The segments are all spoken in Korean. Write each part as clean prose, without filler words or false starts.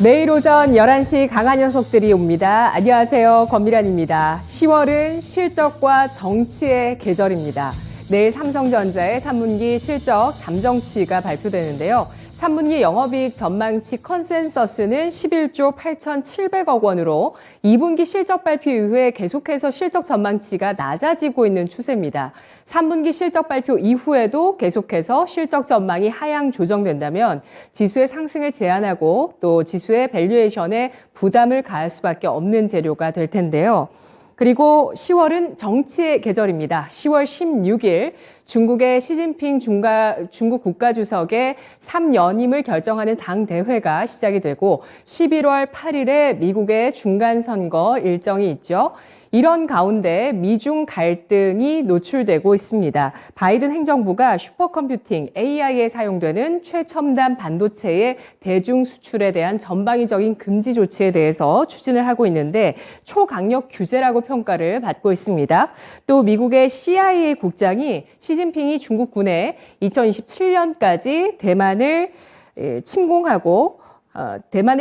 매일 오전 11시 강한 녀석들이 옵니다. 안녕하세요. 권미란입니다. 10월은 실적과 정치의 계절입니다. 내일 삼성전자의 3분기 실적 잠정치가 발표되는데요. 3분기 영업이익 전망치 컨센서스는 11조 8,700억 원으로 2분기 실적 발표 이후에 계속해서 실적 전망치가 낮아지고 있는 추세입니다. 3분기 실적 발표 이후에도 계속해서 실적 전망이 하향 조정된다면 지수의 상승을 제한하고 또 지수의 밸류에이션에 부담을 가할 수밖에 없는 재료가 될 텐데요. 그리고 10월은 정치의 계절입니다. 10월 16일 중국의 시진핑 중국 국가주석의 3연임을 결정하는 당대회가 시작이 되고 11월 8일에 미국의 중간선거 일정이 있죠. 이런 가운데 미중 갈등이 노출되고 있습니다. 바이든 행정부가 슈퍼컴퓨팅 AI에 사용되는 최첨단 반도체의 대중 수출에 대한 전방위적인 금지 조치에 대해서 추진을 하고 있는데 초강력 규제라고 평가를 받고 있습니다. 또 미국의 CIA 국장이 시진핑이 중국군에 2027년까지 대만을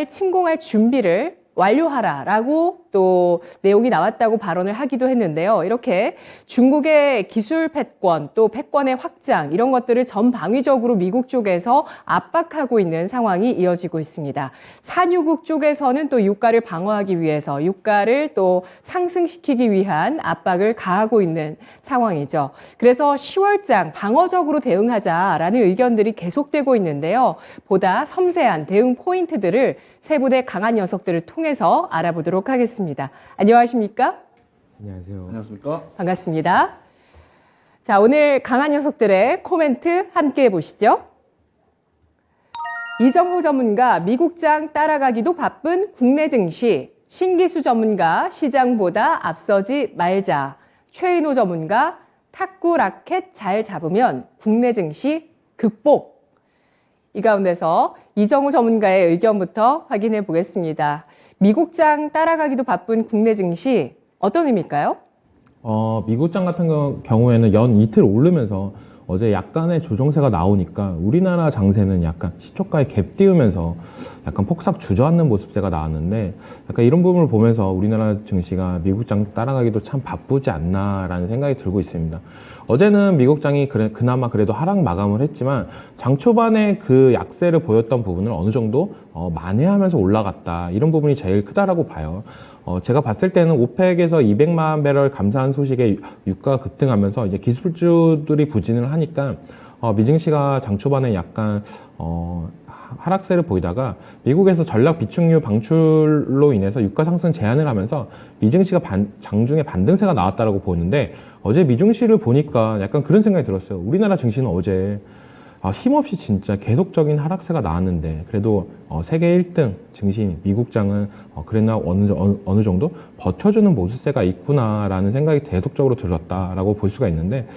침공할 준비를 완료하라라고 또 내용이 나왔다고 발언을 하기도 했는데요. 이렇게 중국의 기술 패권 또 패권의 확장 이런 것들을 전방위적으로 미국 쪽에서 압박하고 있는 상황이 이어지고 있습니다. 산유국 쪽에서는 또 유가를 방어하기 위해서 유가를 또 상승시키기 위한 압박을 가하고 있는 상황이죠. 그래서 10월장 방어적으로 대응하자라는 의견들이 계속되고 있는데요. 보다 섬세한 대응 포인트들을 세 분의 강한 녀석들을 통해서 알아보도록 하겠습니다. 안녕하십니까? 안녕하세요. 안녕하십니까? 반갑습니다. 자, 오늘 강한 녀석들의 코멘트 함께 해보시죠. 이정호 전문가, 미국장 따라가기도 바쁜 국내 증시. 신기수 전문가, 시장보다 앞서지 말자. 최인호 전문가, 탁구 라켓 잘 잡으면 국내 증시 극복. 이 가운데서 이정호 전문가의 의견부터 확인해 보겠습니다. 미국장 따라가기도 바쁜 국내 증시 어떤 의미일까요? 미국장 같은 경우에는 연 이틀 오르면서 어제 약간의 조정세가 나오니까 우리나라 장세는 약간 시초가에 갭 띄우면서 약간 폭삭 주저앉는 모습세가 나왔는데 약간 이런 부분을 보면서 우리나라 증시가 미국장 따라가기도 참 바쁘지 않나라는 생각이 들고 있습니다. 어제는 미국장이 그나마 그래도 하락 마감을 했지만 장 초반에 그 약세를 보였던 부분을 어느 정도 만회하면서 올라갔다. 이런 부분이 제일 크다라고 봐요. 제가 봤을 때는 오펙에서 200만 배럴 감사한 소식에 유가가 급등하면서 이제 기술주들이 부진을 하니까 미증시가 장 초반에 약간 하락세를 보이다가 미국에서 전략 비축유 방출로 인해서 유가 상승 제한을 하면서 미증시가 장중에 반등세가 나왔다라고 보는데 어제 미증시를 보니까 약간 그런 생각이 들었어요. 우리나라 증시는 어제 힘없이 진짜 계속적인 하락세가 나왔는데 그래도 세계 1등 증시인 미국장은 그랬나 어느 정도 버텨주는 모습세가 있구나라는 생각이 계속적으로 들었다라고 볼 수가 있는데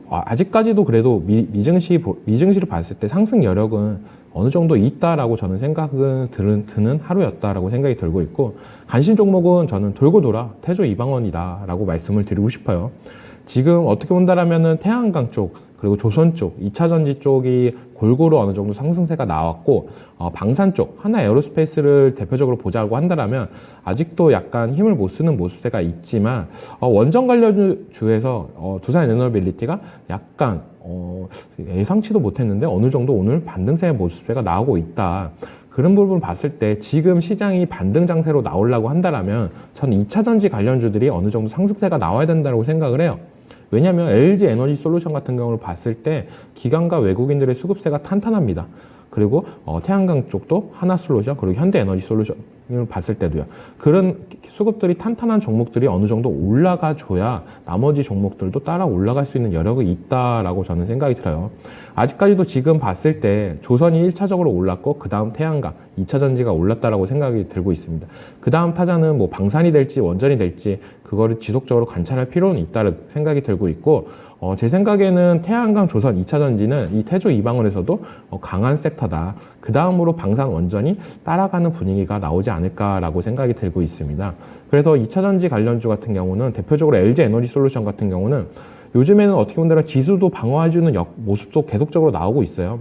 아직까지도 그래도 미증시를 봤을 때 상승 여력은 어느 정도 있다라고 저는 생각은 드는 하루였다라고 생각이 들고 있고 관심 종목은 저는 돌고 돌아 태조 이방원이다라고 말씀을 드리고 싶어요. 지금 어떻게 본다라면은 태양광 쪽 그리고 조선 쪽, 2차 전지 쪽이 골고루 어느 정도 상승세가 나왔고 방산 쪽, 하나 에어로스페이스를 대표적으로 보자고 한다면 아직도 약간 힘을 못 쓰는 모습세가 있지만 원전 관련주에서 두산 에너빌리티가 약간 예상치도 못했는데 어느 정도 오늘 반등세의 모습세가 나오고 있다. 그런 부분을 봤을 때 지금 시장이 반등 장세로 나오려고 한다면 전 2차 전지 관련주들이 어느 정도 상승세가 나와야 된다고 생각을 해요. 왜냐하면 LG 에너지 솔루션 같은 경우를 봤을 때 기관과 외국인들의 수급세가 탄탄합니다. 그리고 태양광 쪽도 하나솔루션 그리고 현대에너지 솔루션을 봤을 때도요. 그런 수급들이 탄탄한 종목들이 어느 정도 올라가줘야 나머지 종목들도 따라 올라갈 수 있는 여력이 있다라고 저는 생각이 들어요. 아직까지도 지금 봤을 때 조선이 1차적으로 올랐고 그 다음 태양광, 2차 전지가 올랐다라고 생각이 들고 있습니다. 그 다음 타자는 뭐 방산이 될지 원전이 될지 그거를 지속적으로 관찰할 필요는 있다는 생각이 들고 있고 제 생각에는 태양광, 조선, 2차 전지는 이 태조 이방원에서도 강한 섹터다. 그 다음으로 방산, 원전이 따라가는 분위기가 나오지 않을까라고 생각이 들고 있습니다. 그래서 2차 전지 관련주 같은 경우는 대표적으로 LG 에너지 솔루션 같은 경우는 요즘에는 어떻게 본다면 지수도 방어해주는 모습도 계속적으로 나오고 있어요.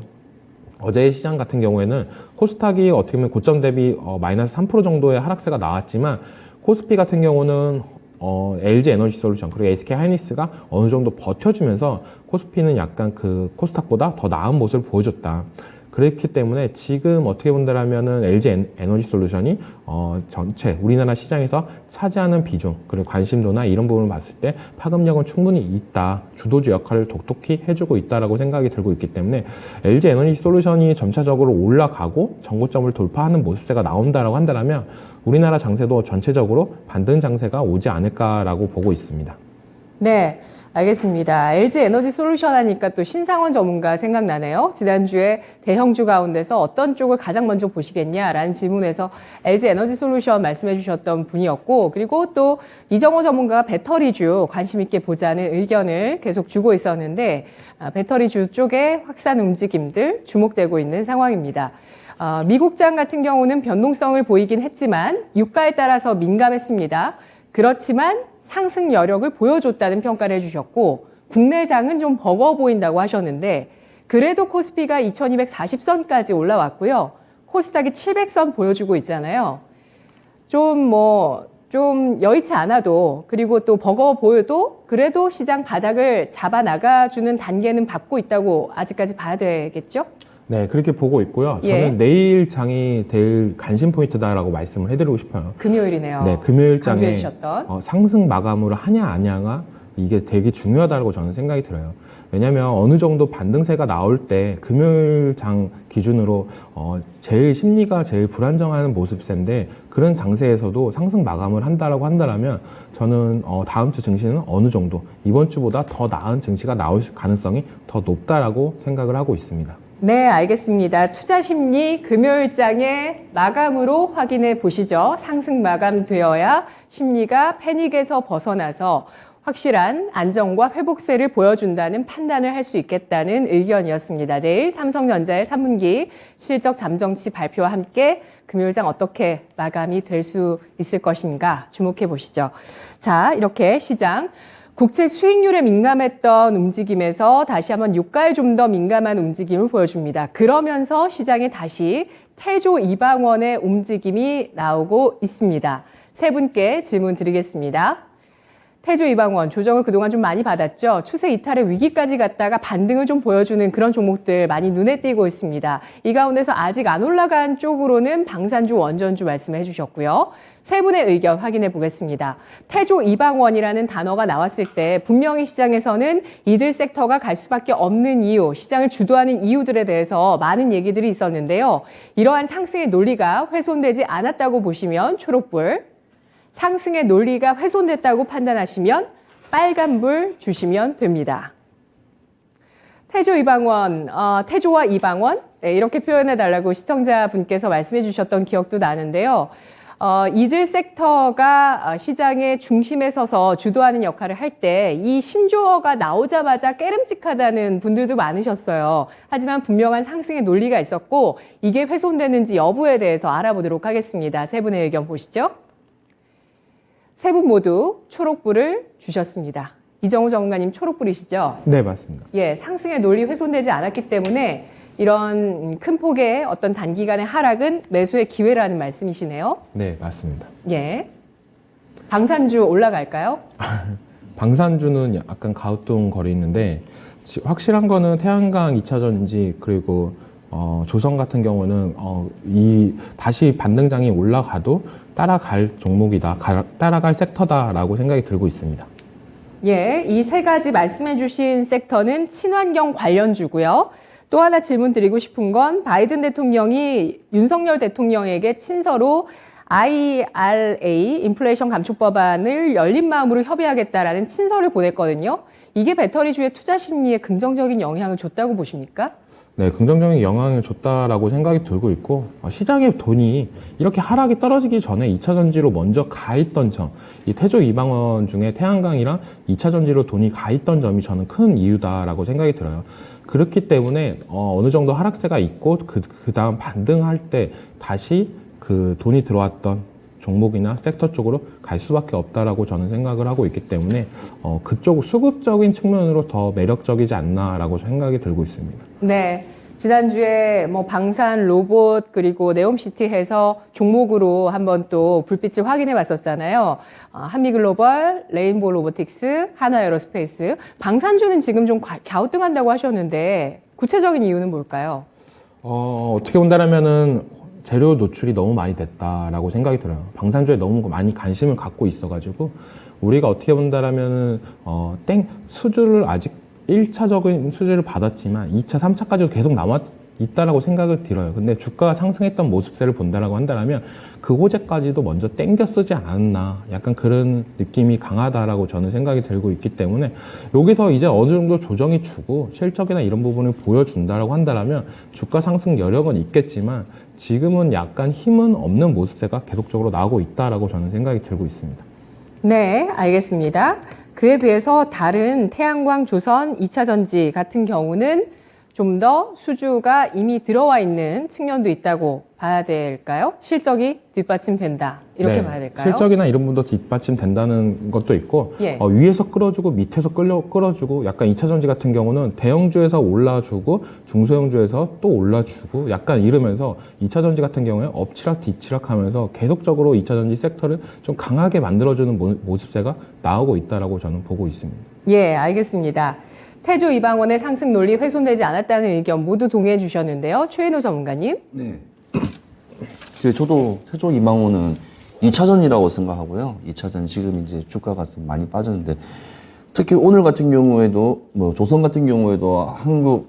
어제의 시장 같은 경우에는 코스닥이 어떻게 보면 고점 대비 마이너스 3% 정도의 하락세가 나왔지만 코스피 같은 경우는 LG 에너지 솔루션 그리고 SK 하이닉스가 어느 정도 버텨주면서 코스피는 약간 그 코스닥보다 더 나은 모습을 보여줬다. 그렇기 때문에 지금 어떻게 본다라면은 LG 에너지 솔루션이 전체 우리나라 시장에서 차지하는 비중 그리고 관심도나 이런 부분을 봤을 때 파급력은 충분히 있다. 주도주 역할을 독특히 해주고 있다라고 생각이 들고 있기 때문에 LG 에너지 솔루션이 점차적으로 올라가고 전고점을 돌파하는 모습세가 나온다라고 한다면 우리나라 장세도 전체적으로 반등 장세가 오지 않을까라고 보고 있습니다. 네, 알겠습니다. LG 에너지 솔루션 하니까 또 신상원 전문가 생각나네요. 지난주에 대형주 가운데서 어떤 쪽을 가장 먼저 보시겠냐라는 질문에서 LG 에너지 솔루션 말씀해 주셨던 분이었고, 그리고 또 이정호 전문가가 배터리주 관심 있게 보자는 의견을 계속 주고 있었는데, 배터리주 쪽의 확산 움직임들 주목되고 있는 상황입니다. 미국장 같은 경우는 변동성을 보이긴 했지만 유가에 따라서 민감했습니다. 그렇지만 상승 여력을 보여줬다는 평가를 해주셨고 국내장은 좀 버거워 보인다고 하셨는데 그래도 코스피가 2240선까지 올라왔고요. 코스닥이 700선 보여주고 있잖아요. 좀 여의치 않아도 그리고 또 버거워 보여도 그래도 시장 바닥을 잡아 나가주는 단계는 밟고 있다고 아직까지 봐야 되겠죠? 네, 그렇게 보고 있고요. 저는 예. 내일 장이 될 관심 포인트다라고 말씀을 해드리고 싶어요. 금요일이네요. 네, 금요일 장에 강조해 주셨던. 상승 마감으로 하냐 아냐가 이게 되게 중요하다고 저는 생각이 들어요. 왜냐하면 어느 정도 반등세가 나올 때 금요일 장 기준으로 제일 심리가 제일 불안정한 모습세인데 그런 장세에서도 상승 마감을 한다라고 한다면 저는 다음 주 증시는 어느 정도 이번 주보다 더 나은 증시가 나올 가능성이 더 높다라고 생각을 하고 있습니다. 네, 알겠습니다. 투자 심리 금요일장의 마감으로 확인해 보시죠. 상승 마감되어야 심리가 패닉에서 벗어나서 확실한 안정과 회복세를 보여준다는 판단을 할 수 있겠다는 의견이었습니다. 내일 삼성전자의 3분기 실적 잠정치 발표와 함께 금요일장 어떻게 마감이 될 수 있을 것인가 주목해 보시죠. 자, 이렇게 시장 국채 수익률에 민감했던 움직임에서 다시 한번 유가에 좀 더 민감한 움직임을 보여줍니다. 그러면서 시장에 다시 태조 이방원의 움직임이 나오고 있습니다. 세 분께 질문 드리겠습니다. 태조 이방원 조정을 그동안 좀 많이 받았죠. 추세 이탈의 위기까지 갔다가 반등을 좀 보여주는 그런 종목들 많이 눈에 띄고 있습니다. 이 가운데서 아직 안 올라간 쪽으로는 방산주, 원전주 말씀해 주셨고요. 세 분의 의견 확인해 보겠습니다. 태조 이방원이라는 단어가 나왔을 때 분명히 시장에서는 이들 섹터가 갈 수밖에 없는 이유, 시장을 주도하는 이유들에 대해서 많은 얘기들이 있었는데요. 이러한 상승의 논리가 훼손되지 않았다고 보시면 초록불, 상승의 논리가 훼손됐다고 판단하시면 빨간불 주시면 됩니다. 태조 이방원, 태조와 이방원 네, 이렇게 표현해달라고 시청자분께서 말씀해 주셨던 기억도 나는데요. 이들 섹터가 시장의 중심에 서서 주도하는 역할을 할 때 이 신조어가 나오자마자 깨름직하다는 분들도 많으셨어요. 하지만 분명한 상승의 논리가 있었고 이게 훼손되는지 여부에 대해서 알아보도록 하겠습니다. 세 분의 의견 보시죠. 세 분 모두 초록불을 주셨습니다. 이정호 전문가님 초록불이시죠? 네, 맞습니다. 예, 상승의 논리 훼손되지 않았기 때문에 이런 큰 폭의 어떤 단기간의 하락은 매수의 기회라는 말씀이시네요. 네, 맞습니다. 예. 방산주 올라갈까요? 방산주는 약간 가우뚱거리는데 확실한 거는 태양광 2차전지 그리고 조선 같은 경우는 다시 반등장이 올라가도 따라갈 종목이다, 따라갈 섹터다라고 생각이 들고 있습니다. 예, 이 세 가지 말씀해 주신 섹터는 친환경 관련주고요. 또 하나 질문 드리고 싶은 건 바이든 대통령이 윤석열 대통령에게 친서로 IRA, 인플레이션 감축 법안을 열린 마음으로 협의하겠다라는 친서를 보냈거든요. 이게 배터리주의 투자 심리에 긍정적인 영향을 줬다고 보십니까? 네, 긍정적인 영향을 줬다라고 생각이 들고 있고 시장의 돈이 이렇게 하락이 떨어지기 전에 2차 전지로 먼저 가 있던 점, 이 태조 이방원 중에 태양광이랑 2차 전지로 돈이 가 있던 점이 저는 큰 이유다라고 생각이 들어요. 그렇기 때문에 어느 정도 하락세가 있고 그 다음 반등할 때 다시 그 돈이 들어왔던 종목이나 섹터 쪽으로 갈 수밖에 없다라고 저는 생각을 하고 있기 때문에 그쪽 수급적인 측면으로 더 매력적이지 않나라고 생각이 들고 있습니다. 네. 지난주에 뭐 방산, 로봇, 그리고 네옴시티 해서 종목으로 한번 또 불빛을 확인해 봤었잖아요. 한미글로벌, 레인보우 로보틱스, 하나에어로스페이스. 방산주는 지금 좀 갸우뚱한다고 하셨는데 구체적인 이유는 뭘까요? 어떻게 본다면은 재료 노출이 너무 많이 됐다라고 생각이 들어요. 방산주에 너무 많이 관심을 갖고 있어가지고 우리가 어떻게 본다면은 수주를 아직 1차적인 수주를 받았지만 2차, 3차까지도 계속 남아 있다라고 생각을 들어요. 근데 주가가 상승했던 모습세를 본다라고 한다면 그 호재까지도 먼저 땡겨 쓰지 않았나, 약간 그런 느낌이 강하다라고 저는 생각이 들고 있기 때문에 여기서 이제 어느 정도 조정이 주고 실적이나 이런 부분을 보여준다라고 한다면 주가 상승 여력은 있겠지만 지금은 약간 힘은 없는 모습세가 계속적으로 나오고 있다라고 저는 생각이 들고 있습니다. 네, 알겠습니다. 그에 비해서 다른 태양광, 조선, 2차 전지 같은 경우는 좀 더 수주가 이미 들어와 있는 측면도 있다고 봐야 될까요? 실적이 뒷받침된다, 이렇게 봐야 될까요? 실적이나 이런 분도 뒷받침된다는 것도 있고 예. 위에서 끌어주고 밑에서 끌어주고 약간 2차 전지 같은 경우는 대형주에서 올라주고 중소형주에서 또 올라주고 약간 이러면서 2차 전지 같은 경우에 엎치락 뒤치락 하면서 계속적으로 2차 전지 섹터를 좀 강하게 만들어주는 모습세가 나오고 있다라고 저는 보고 있습니다. 예, 알겠습니다. 태조 이방원의 상승 논리 훼손되지 않았다는 의견 모두 동의해 주셨는데요. 최인호 전문가님. 네. 저도 태조 이방호는 2차전이라고 생각하고요. 2차전 지금 이제 주가가 좀 많이 빠졌는데 특히 오늘 같은 경우에도 뭐 조선 같은 경우에도 한국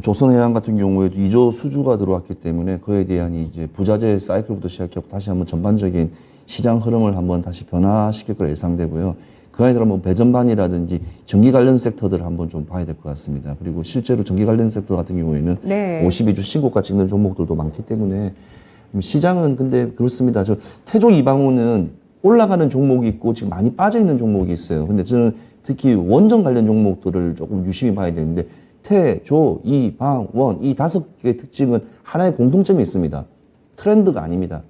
조선해양 같은 경우에도 2조 수주가 들어왔기 때문에 그에 대한 이제 부자재 사이클부터 시작해서 다시 한번 전반적인 시장 흐름을 한번 다시 변화시킬 거라 예상되고요. 그 안에 뭐 배전반이라든지 전기 관련 섹터들을 한번 좀 봐야 될 것 같습니다. 그리고 실제로 전기 관련 섹터 같은 경우에는 네. 52주 신고가 찍는 종목들도 많기 때문에 시장은 근데 그렇습니다. 저 태조 이방호는 올라가는 종목이 있고 지금 많이 빠져 있는 종목이 있어요. 근데 저는 특히 원전 관련 종목들을 조금 유심히 봐야 되는데 태조 이방원 이 5개의 특징은 하나의 공통점이 있습니다. 트렌드가 아닙니다.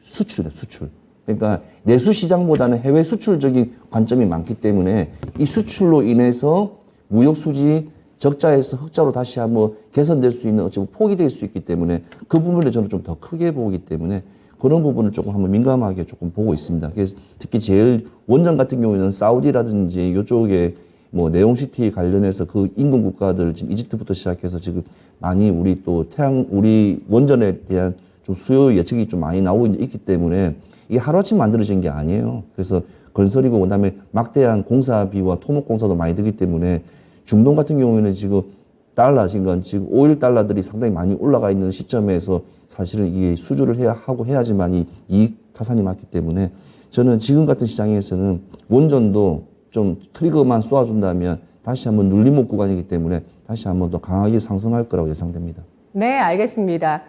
수출이다, 수출. 그러니까 내수 시장보다는 해외 수출적인 관점이 많기 때문에 이 수출로 인해서 무역 수지 적자에서 흑자로 다시 한번 개선될 수 있는 어쩌면 폭이 될 수 있기 때문에 그 부분을 저는 좀 더 크게 보기 때문에 그런 부분을 조금 한번 민감하게 조금 보고 있습니다. 그래서 특히 제일 원전 같은 경우에는 사우디라든지 이쪽에 뭐 네옴시티 관련해서 그 인근 국가들 지금 이집트부터 시작해서 지금 많이 우리 또 우리 원전에 대한 좀 수요 예측이 좀 많이 나오고 있기 때문에 이게 하루아침 만들어진 게 아니에요. 그래서 건설이고 그다음에 막대한 공사비와 토목공사도 많이 들기 때문에 중동 같은 경우에는 지금 지금 오일 달러들이 상당히 많이 올라가 있는 시점에서 사실은 이게 수주를 해야지만 이익 타산이 맞기 때문에 저는 지금 같은 시장에서는 원전도 좀 트리거만 쏘아준다면 다시 한번 눌림목 구간이기 때문에 다시 한번 더 강하게 상승할 거라고 예상됩니다. 네, 알겠습니다.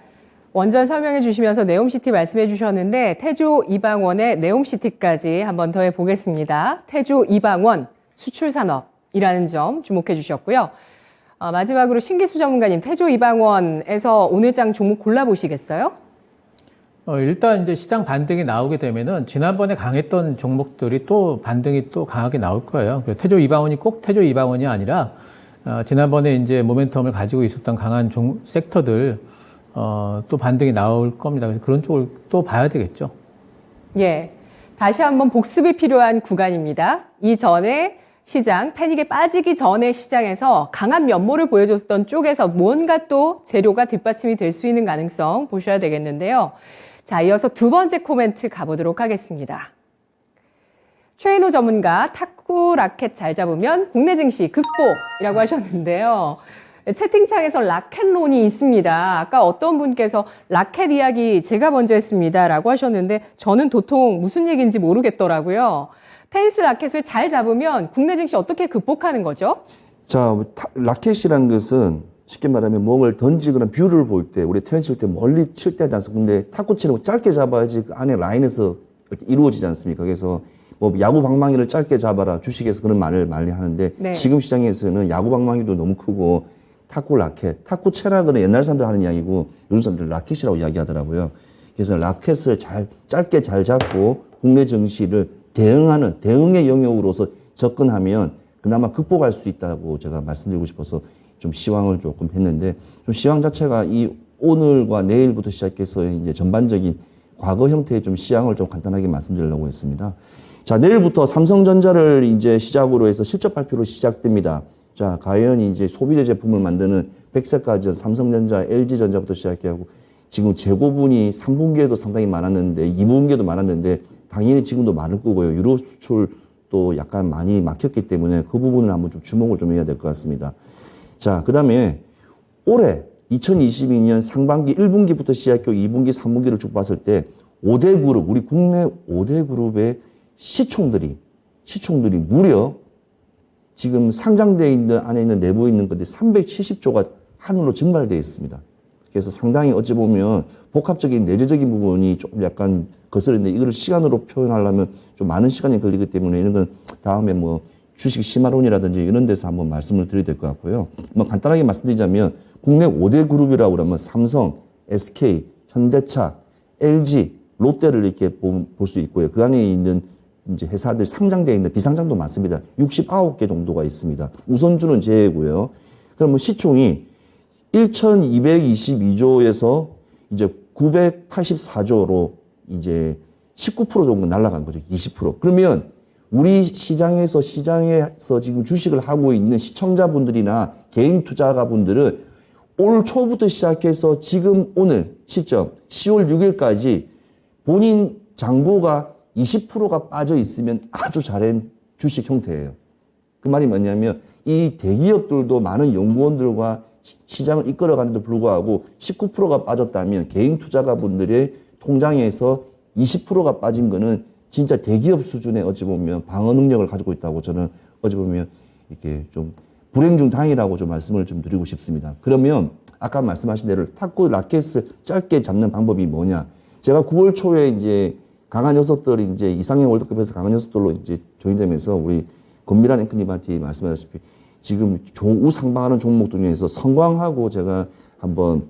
원전 설명해 주시면서 네옴시티 말씀해 주셨는데 태조 이방원의 네옴시티까지 한번 더 해보겠습니다. 태조 이방원 수출산업이라는 점 주목해 주셨고요. 마지막으로 신기수 전문가님, 태조 이방원에서 오늘 장 종목 골라보시겠어요? 일단 이제 시장 반등이 나오게 되면은 지난번에 강했던 종목들이 또 반등이 또 강하게 나올 거예요. 태조 이방원이 꼭 태조 이방원이 아니라 지난번에 이제 모멘텀을 가지고 있었던 강한 섹터들 또 반등이 나올 겁니다. 그래서 그런 쪽을 또 봐야 되겠죠. 예. 다시 한번 복습이 필요한 구간입니다. 이전에 시장, 패닉에 빠지기 전에 시장에서 강한 면모를 보여줬던 쪽에서 뭔가 또 재료가 뒷받침이 될 수 있는 가능성 보셔야 되겠는데요. 자, 이어서 두 번째 코멘트 가보도록 하겠습니다. 최인호 전문가, 탁구 라켓 잘 잡으면 국내 증시 극복이라고 하셨는데요. 채팅창에서 라켓론이 있습니다. 아까 어떤 분께서 라켓 이야기 제가 먼저 했습니다 라고 하셨는데 저는 도통 무슨 얘기인지 모르겠더라고요. 테니스 라켓을 잘 잡으면 국내 증시 어떻게 극복하는 거죠? 자, 라켓이라는 것은 쉽게 말하면 뭔가를 던지거나 뷰를 볼 때, 우리 테니스 칠 때 멀리 칠 때 하지 않습니까? 근데 탁구 치는 거 짧게 잡아야지 그 안에 라인에서 이렇게 이루어지지 않습니까? 그래서 뭐 야구 방망이를 짧게 잡아라 주식에서 그런 말을 많이 하는데 네. 지금 시장에서는 야구 방망이도 너무 크고 탁구 라켓, 탁구 채락은 옛날 사람들 하는 이야기고 요즘 사람들 라켓이라고 이야기하더라고요. 그래서 라켓을 짧게 잘 잡고 국내 증시를 대응의 영역으로서 접근하면 그나마 극복할 수 있다고 제가 말씀드리고 싶어서 좀 시황을 조금 했는데 좀 시황 자체가 이 오늘과 내일부터 시작해서 이제 전반적인 과거 형태의 좀 시황을 좀 간단하게 말씀드리려고 했습니다. 자, 내일부터 삼성전자를 이제 시작으로 해서 실적 발표로 시작됩니다. 자, 과연 이제 소비재 제품을 만드는 백색가전, 삼성전자, LG전자부터 시작해하고 지금 재고분이 3분기에도 상당히 많았는데 2분기에도 많았는데 당연히 지금도 많을 거고요. 유로 수출도 약간 많이 막혔기 때문에 그 부분을 한번 좀 주목을 좀 해야 될 것 같습니다. 자, 그 다음에 올해 2022년 상반기 1분기부터 시작해서 2분기, 3분기를 쭉 봤을 때 5대 그룹, 우리 국내 5대 그룹의 시총들이 무려 지금 상장되어 있는 안에 있는 내부에 있는 건데 370조가 하늘로 증발되어 있습니다. 그래서 상당히 어찌 보면 복합적인 내재적인 부분이 좀 약간 거스르는데 이거를 시간으로 표현하려면 좀 많은 시간이 걸리기 때문에 이런 건 다음에 뭐 주식 심화론이라든지 이런 데서 한번 말씀을 드려야 될 것 같고요. 뭐 간단하게 말씀드리자면 국내 5대 그룹이라고 그러면 삼성, SK, 현대차, LG, 롯데를 이렇게 볼 수 있고요. 그 안에 있는 이제 회사들 상장되어 있는 비상장도 많습니다. 69개 정도가 있습니다. 우선주는 제외고요. 그러면 시총이 1,222조에서 이제 984조로 이제 19% 정도 날아간 거죠. 20%. 그러면 우리 시장에서 지금 주식을 하고 있는 시청자분들이나 개인 투자가분들은 올 초부터 시작해서 지금 오늘 시점 10월 6일까지 본인 잔고가 20%가 빠져 있으면 아주 잘한 주식 형태예요. 그 말이 뭐냐면 이 대기업들도 많은 연구원들과 시장을 이끌어가는데도 불구하고 19%가 빠졌다면 개인 투자가분들의 통장에서 20%가 빠진 거는 진짜 대기업 수준의 어찌 보면 방어 능력을 가지고 있다고 저는 어찌 보면 이렇게 좀 불행 중 다행이라고 좀 말씀을 좀 드리고 싶습니다. 그러면 아까 말씀하신 대로 탁구 라켓을 짧게 잡는 방법이 뭐냐? 제가 9월 초에 이제 강한 녀석들이 이제 이상형 월드컵에서 강한 녀석들로 이제 조인되면서 우리 권미란 앵커님한테 말씀하셨다시피 지금 우상방하는 종목 중에서 성광하고 제가 한번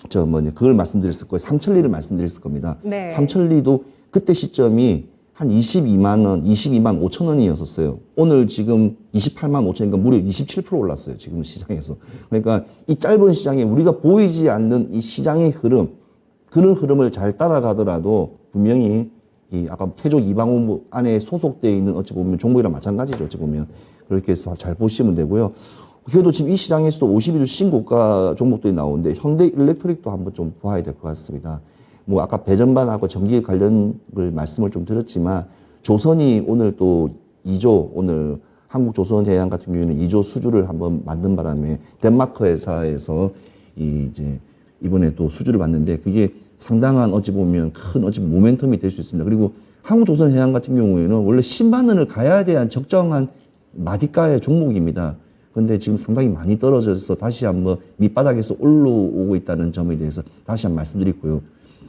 그걸 말씀드렸을 거예요. 삼천리를 말씀드렸을 겁니다. 네. 삼천리도 그때 시점이 한 22만 원, 22만 5천 원이었었어요. 오늘 지금 28만 5천이니까 무려 27% 올랐어요. 지금 시장에서. 그러니까 이 짧은 시장에 우리가 보이지 않는 이 시장의 흐름, 그런 흐름을 잘 따라가더라도 분명히 이 아까 태조 이방원 안에 소속되어 있는 어찌 보면 종목이랑 마찬가지죠. 어찌 보면. 그렇게 해서 잘 보시면 되고요. 그래도 지금 이 시장에서도 52주 신고가 종목들이 나오는데 현대 일렉트릭도 한번 좀 봐야 될 것 같습니다. 뭐 아까 배전반하고 전기 관련을 말씀을 좀 드렸지만 조선이 오늘 또 2조 오늘 한국조선해양 같은 경우에는 2조 수주를 한번 만든 바람에 덴마크 회사에서 이제 이번에 또 수주를 받는데 그게 상당한 어찌 보면 큰 모멘텀이 될 수 있습니다. 그리고 한국조선해양 같은 경우에는 원래 10만 원을 가야 대한 적정한 마디가의 종목입니다. 근데 지금 상당히 많이 떨어져서 다시 한번 밑바닥에서 올라오고 있다는 점에 대해서 다시 한번 말씀드리고요.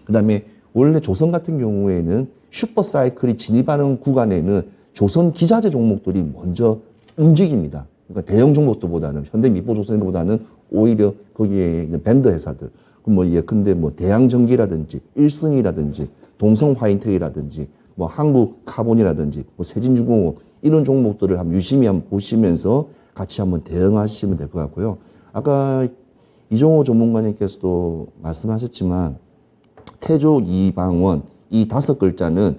그 다음에 원래 조선 같은 경우에는 슈퍼사이클이 진입하는 구간에는 조선 기자재 종목들이 먼저 움직입니다. 그러니까 대형 종목들보다는 현대미포조선보다는 오히려 거기에 있는 밴드 회사들, 뭐 예컨대 뭐 대양전기라든지 일승이라든지 동성화인텍이라든지 뭐 한국카본이라든지 뭐 세진중공업 이런 종목들을 한번 유심히 한번 보시면서 같이 한번 대응하시면 될 것 같고요. 아까 이종호 전문가님께서도 말씀하셨지만 태조 이방원 이 5글자는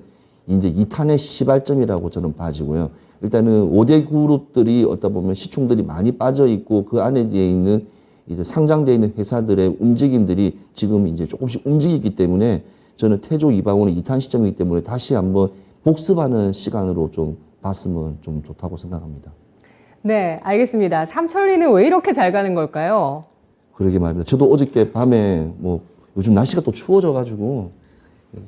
이제 2탄의 시발점이라고 저는 봐지고요. 일단은 5대 그룹들이 어디다 보면 시총들이 많이 빠져 있고 그 안에 있는 이제 상장되어 있는 회사들의 움직임들이 지금 이제 조금씩 움직이기 때문에 저는 태조 이방원은 2탄 시점이기 때문에 다시 한번 복습하는 시간으로 좀 봤으면 좀 좋다고 생각합니다. 네, 알겠습니다. 삼천리는 왜 이렇게 잘 가는 걸까요? 그러게 말입니다. 저도 어저께 밤에 뭐 요즘 날씨가 또 추워져가지고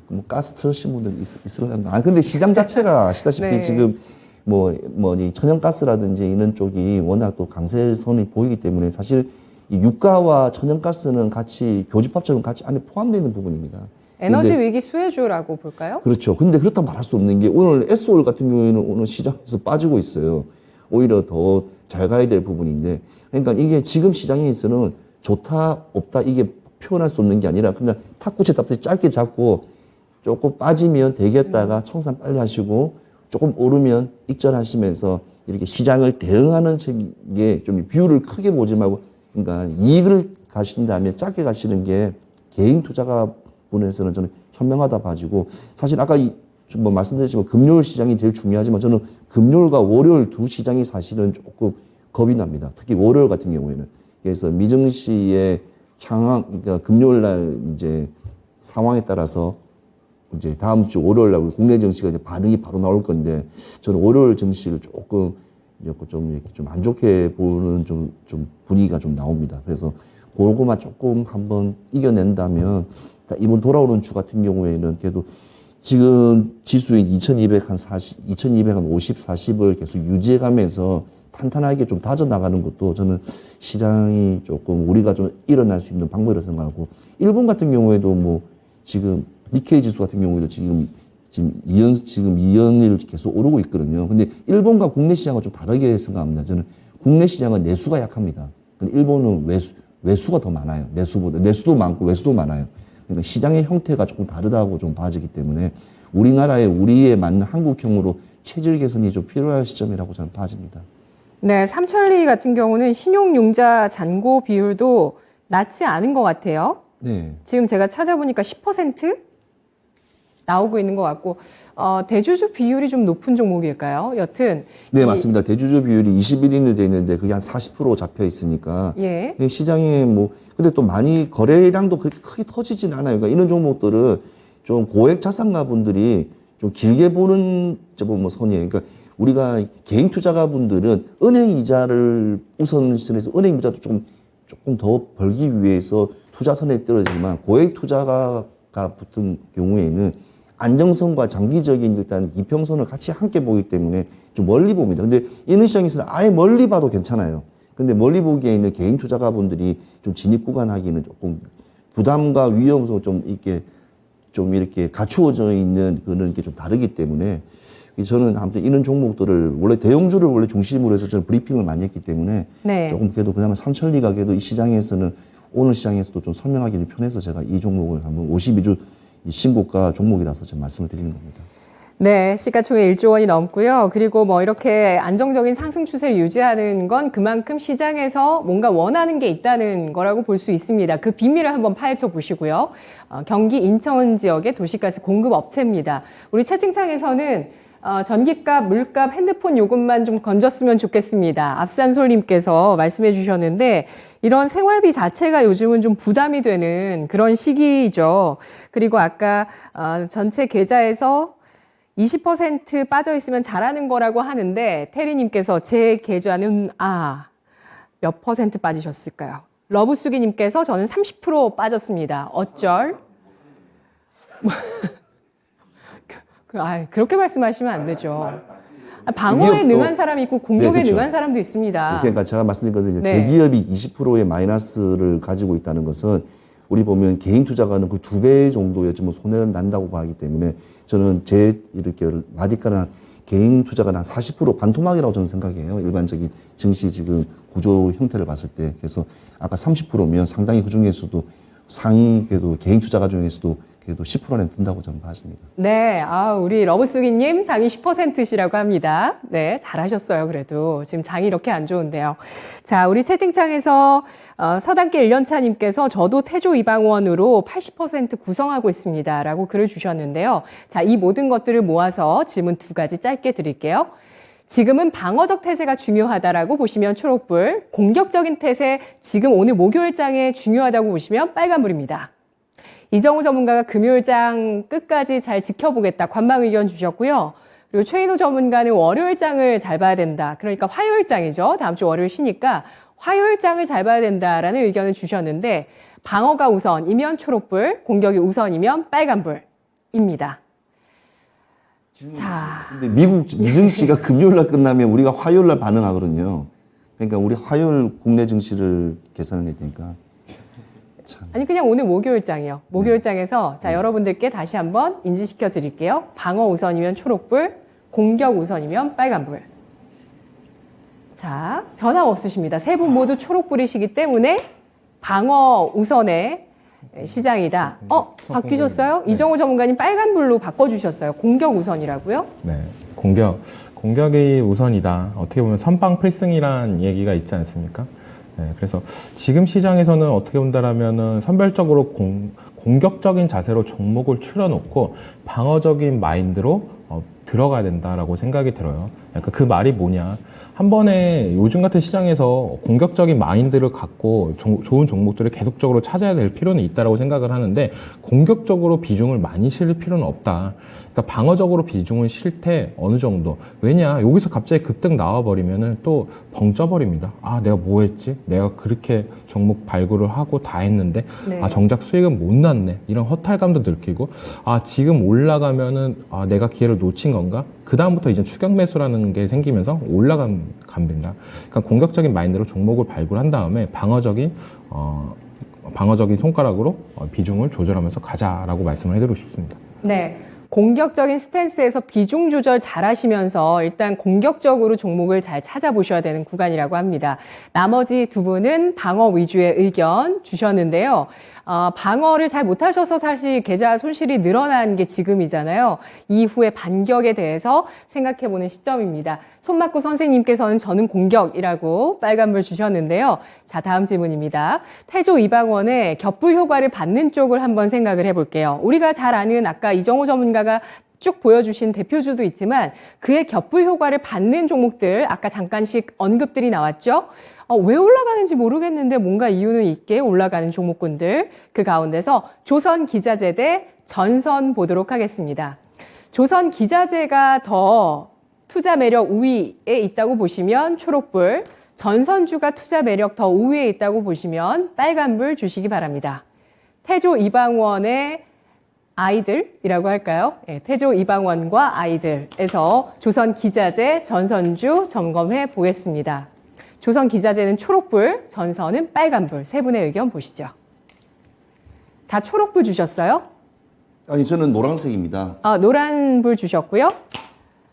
뭐 가스 틀으신 분들 있으려나. 아 근데 시장 자체가 아시다시피 네. 지금 이 천연가스라든지 이런 쪽이 워낙 또 강세선이 보이기 때문에 사실 이 유가와 천연가스는 같이 교집합처럼 같이 안에 포함되어 있는 부분입니다. 에너지 근데, 위기 수혜주라고 볼까요? 그렇죠. 근데 그렇다고 말할 수 없는 게 오늘 S오일 같은 경우에는 오늘 시장에서 빠지고 있어요. 오히려 더 잘 가야 될 부분인데 그러니까 이게 지금 시장에서는 좋다 없다 이게 표현할 수 없는 게 아니라 그냥 탁구채 잡듯이 짧게 잡고 조금 빠지면 대기했다가 청산 빨리 하시고 조금 오르면 익절하시면서 이렇게 시장을 대응하는 책에 좀 뷰를 크게 보지 말고, 그러니까 이익을 가신다면 작게 가시는 게 개인 투자가 분에서는 저는 현명하다 봐지고, 사실 아까 뭐 말씀드렸지만 금요일 시장이 제일 중요하지만 저는 금요일과 월요일 두 시장이 사실은 조금 겁이 납니다. 특히 월요일 같은 경우에는. 그래서 미증시의 향후, 그러니까 금요일 날 이제 상황에 따라서 이제 다음 주 월요일 날 우리 국내 증시가 이제 반응이 바로 나올 건데, 저는 월요일 증시를 조금 좀 안 좋게 보는 좀 분위기가 좀 나옵니다. 그래서 그거만 조금 한번 이겨낸다면, 이번 돌아오는 주 같은 경우에는 그래도 지금 지수인 2250, 40을 계속 유지해가면서 탄탄하게 좀 다져나가는 것도 저는 시장이 조금 우리가 좀 일어날 수 있는 방법이라고 생각하고, 일본 같은 경우에도 뭐 지금 니케이 지수 같은 경우에도 지금 2연일 계속 오르고 있거든요. 근데 일본과 국내 시장은 좀 다르게 생각합니다. 저는 국내 시장은 내수가 약합니다. 근데 일본은 외수가 더 많아요. 내수도 많고 외수도 많아요. 그러니까 시장의 형태가 조금 다르다고 좀 봐지기 때문에 우리에 맞는 한국형으로 체질 개선이 좀 필요할 시점이라고 저는 봐집니다. 네, 삼천리 같은 경우는 신용융자 잔고 비율도 낮지 않은 것 같아요. 네. 지금 제가 찾아보니까 10% 나오고 있는 것 같고, 대주주 비율이 좀 높은 종목일까요? 여튼. 네, 맞습니다. 대주주 비율이 21인으로 되어 있는데 그게 한 40% 잡혀 있으니까. 예. 시장에 근데 또 많이 거래량도 그렇게 크게 터지진 않아요. 그러니까 이런 종목들은 좀 고액 자산가분들이 좀 길게 보는 선이에요. 그러니까 우리가 개인 투자가분들은 은행 이자를 우선순위에서 은행 이자도 조금 더 벌기 위해서 투자선에 떨어지지만, 고액 투자가가 붙은 경우에는 안정성과 장기적인 일단 이평선을 같이 함께 보기 때문에 좀 멀리 봅니다. 근데 이런 시장에서는 아예 멀리 봐도 괜찮아요. 근데 멀리 보기에는 개인 투자가분들이 좀 진입 구간하기는 조금 부담과 위험도 좀 이렇게 갖추어져 있는 그런 게 좀 다르기 때문에, 저는 아무튼 이런 종목들을 원래 대형주를 원래 중심으로 해서 저는 브리핑을 많이 했기 때문에 네. 조금 그래도 그나마 삼천리가 그래도 이 시장에서는 오늘 시장에서도 좀 설명하기는 편해서 제가 이 종목을 한번 52주 신고가 종목이라서 지금 말씀을 드리는 겁니다. 네, 시가총액 1조 원이 넘고요. 그리고 뭐 이렇게 안정적인 상승 추세를 유지하는 건 그만큼 시장에서 뭔가 원하는 게 있다는 거라고 볼 수 있습니다. 그 비밀을 한번 파헤쳐 보시고요. 경기 인천 지역의 도시가스 공급 업체입니다. 우리 채팅창에서는 전기값, 물값, 핸드폰 요금만 좀 건졌으면 좋겠습니다. 앞산솔님께서 말씀해 주셨는데, 이런 생활비 자체가 요즘은 좀 부담이 되는 그런 시기죠. 그리고 아까 전체 계좌에서 20% 빠져 있으면 잘하는 거라고 하는데, 태리님께서 제 계좌는 몇 % 빠지셨을까요? 러브수기님께서 저는 30% 빠졌습니다. 어쩔? 그렇게 말씀하시면 안 되죠. 방어에 능한 사람이 있고 공격에 네, 그렇죠. 능한 사람도 있습니다. 그러니까 제가 말씀드린 것은 네. 대기업이 20%의 마이너스를 가지고 있다는 것은 우리 보면 개인 투자가는 그 2배 정도였지만 손해를 난다고 봐기 때문에, 저는 이렇게 마디가나 개인 투자가 한 40% 반토막이라고 저는 생각해요. 일반적인 증시 지금 구조 형태를 봤을 때. 그래서 아까 30%면 상당히 그 중에서도 상위 그래도 개인 투자가 중에서도 그래도 10% 안에 든다고 저는 봐집니다. 네, 우리 러브쓰기님 상위 10%시라고 합니다. 네, 잘하셨어요. 그래도 지금 장이 이렇게 안 좋은데요. 자, 우리 채팅창에서 서당계 1년차님께서 저도 태조 이방원으로 80% 구성하고 있습니다라고 글을 주셨는데요. 자, 이 모든 것들을 모아서 질문 2가지 짧게 드릴게요. 지금은 방어적 태세가 중요하다라고 보시면 초록불, 공격적인 태세 지금 오늘 목요일장에 중요하다고 보시면 빨간불입니다. 이정우 전문가가 금요일장 끝까지 잘 지켜보겠다 관망 의견 주셨고요. 그리고 최인호 전문가는 월요일장을 잘 봐야 된다. 그러니까 화요일장이죠. 다음 주 월요일 쉬니까 화요일장을 잘 봐야 된다라는 의견을 주셨는데, 방어가 우선이면 초록불, 공격이 우선이면 빨간불입니다. 자, 근데 미국 미증시가 금요일 날 끝나면 우리가 화요일 날 반응하거든요. 그러니까 우리 화요일 국내 증시를 계산해야 되니까. 아니 그냥 오늘 목요일장이요. 목요일장에서 자, 여러분들께 다시 한번 인지시켜 드릴게요. 방어 우선이면 초록불, 공격 우선이면 빨간불. 자, 변함 없으십니다. 세 분 모두 초록불이시기 때문에 방어 우선에 시장이다. 바뀌셨어요? 이정호 전문가님 빨간불로 바꿔주셨어요. 공격 우선이라고요? 네, 공격이 우선이다. 어떻게 보면 선빵 필승이란 얘기가 있지 않습니까? 네, 그래서 지금 시장에서는 어떻게 본다라면은 선별적으로 공격적인 자세로 종목을 추려놓고 방어적인 마인드로 들어가야 된다라고 생각이 들어요. 약간 그 말이 뭐냐. 한 번에 요즘 같은 시장에서 공격적인 마인드를 갖고 좋은 종목들을 계속적으로 찾아야 될 필요는 있다라고 생각을 하는데 공격적으로 비중을 많이 실을 필요는 없다. 그러니까 방어적으로 비중을 실 때 어느 정도. 왜냐, 여기서 갑자기 급등 나와버리면은 또 벙쪄버립니다. 아, 내가 뭐 했지? 내가 그렇게 종목 발굴을 하고 다 했는데, 네. 아, 정작 수익은 못 났네. 이런 허탈감도 느끼고, 아, 지금 올라가면은, 아, 내가 기회를 놓친 건가? 그다음부터 이제 추격 매수라는 게 생기면서 올라간 갑니다. 그러니까 공격적인 마인드로 종목을 발굴한 다음에 방어적인 손가락으로 비중을 조절하면서 가자라고 말씀을 해드리고 싶습니다. 네. 공격적인 스탠스에서 비중 조절 잘 하시면서 일단 공격적으로 종목을 잘 찾아보셔야 되는 구간이라고 합니다. 나머지 두 분은 방어 위주의 의견 주셨는데요. 방어를 잘 못하셔서 사실 계좌 손실이 늘어난 게 지금이잖아요. 이후의 반격에 대해서 생각해보는 시점입니다. 손맞고 선생님께서는 저는 공격이라고 빨간불 주셨는데요. 자, 다음 질문입니다. 태조 이방원의 겹불 효과를 받는 쪽을 한번 생각을 해볼게요. 우리가 잘 아는 아까 이정호 전문가가 쭉 보여주신 대표주도 있지만 그의 겹불 효과를 받는 종목들 아까 잠깐씩 언급들이 나왔죠. 왜 올라가는지 모르겠는데 뭔가 이유는 있게 올라가는 종목군들 그 가운데서 조선기자재 전선 보도록 하겠습니다. 조선기자재가 더 투자 매력 우위에 있다고 보시면 초록불, 전선주가 투자 매력 더 우위에 있다고 보시면 빨간불 주시기 바랍니다. 태조 이방원의 아이들이라고 할까요? 네, 태조 이방원과 아이들에서 조선기자재 전선주 점검해 보겠습니다. 조선기자재는 초록불, 전선은 빨간불. 세 분의 의견 보시죠. 다 초록불 주셨어요? 아니, 저는 노란색입니다. 노란불 주셨고요.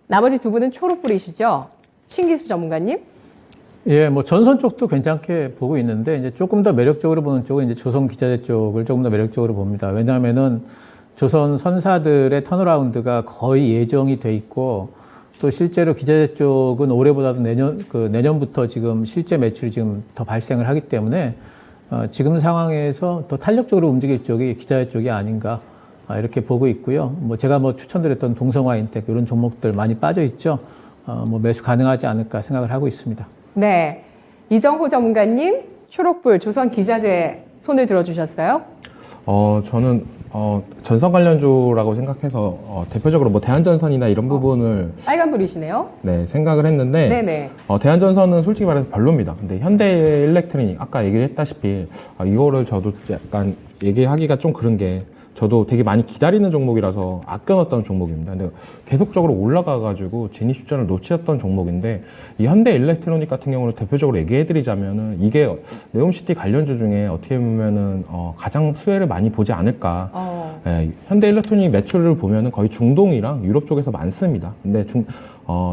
나머지 두 분은 초록불이시죠? 신기수 전문가님? 예, 뭐 전선 쪽도 괜찮게 보고 있는데 이제 조금 더 매력적으로 보는 쪽은 이제 조선기자재 쪽을 조금 더 매력적으로 봅니다. 왜냐하면은 조선 선사들의 턴어라운드가 거의 예정이 돼 있고 또 실제로 기자재 쪽은 올해보다도 내년부터 지금 실제 매출이 지금 더 발생을 하기 때문에 지금 상황에서 더 탄력적으로 움직일 쪽이 기자재 쪽이 아닌가 이렇게 보고 있고요. 뭐 제가 추천드렸던 동성화인텍 이런 종목들 많이 빠져 있죠. 매수 가능하지 않을까 생각을 하고 있습니다. 네, 이정호 전문가님 초록불 조선 기자재 손을 들어주셨어요? 저는 전선 관련주라고 생각해서 대표적으로 뭐 대한전선이나 이런 부분을 빨간불이시네요. 네, 생각을 했는데 네네. 대한전선은 솔직히 말해서 별로입니다. 근데 현대일렉트로닉 아까 얘기했다시피 이거를 저도 약간 얘기하기가 좀 그런 게 저도 되게 많이 기다리는 종목이라서 아껴놨던 종목입니다. 근데 계속적으로 올라가가지고 진입 시점을 놓치었던 종목인데 이 현대일렉트로닉 같은 경우는 대표적으로 얘기해드리자면은 이게 네옴시티 관련주 중에 어떻게 보면은 가장 수혜를 많이 보지 않을까. 예, 현대일렉트로닉 매출을 보면은 거의 중동이랑 유럽 쪽에서 많습니다. 근데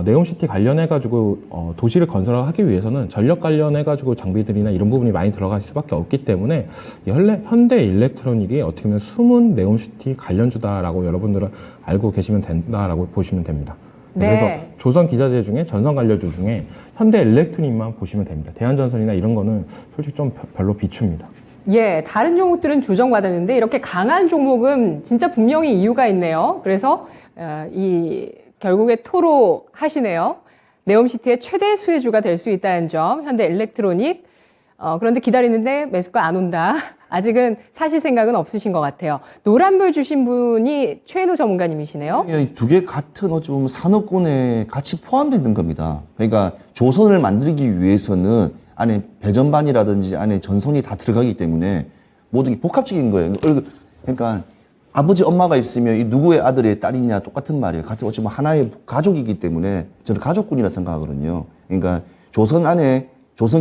네옴시티 관련해가지고 도시를 건설하기 위해서는 전력 관련해가지고 장비들이나 이런 부분이 많이 들어갈 수밖에 없기 때문에 현대일렉트로닉이 어떻게 보면 숨은 네옴시티 관련주다라고 여러분들은 알고 계시면 된다라고 보시면 됩니다. 네. 그래서 조선 기자재 중에 전선 관련주 중에 현대일렉트로닉만 보시면 됩니다. 대한전선이나 이런 거는 솔직히 좀 별로 비춥니다. 예, 다른 종목들은 조정받았는데 이렇게 강한 종목은 진짜 분명히 이유가 있네요. 그래서 결국에 토로하시네요. 네옴시티의 최대 수혜주가 될 수 있다는 점, 현대일렉트로닉. 그런데 기다리는데 매수가 안 온다. 아직은 사실 생각은 없으신 것 같아요. 노란불 주신 분이 최인호 전문가님이시네요. 두 개 같은 어찌 보면 산업군에 같이 포함되는 겁니다. 그러니까 조선을 만들기 위해서는 안에 배전반이라든지 안에 전선이 다 들어가기 때문에 모든 게 복합적인 거예요. 그러니까 아버지 엄마가 있으면 이 누구의 아들의 딸이냐 똑같은 말이에요. 같은 어찌 보면 하나의 가족이기 때문에 저는 가족군이라 생각하거든요. 그러니까 조선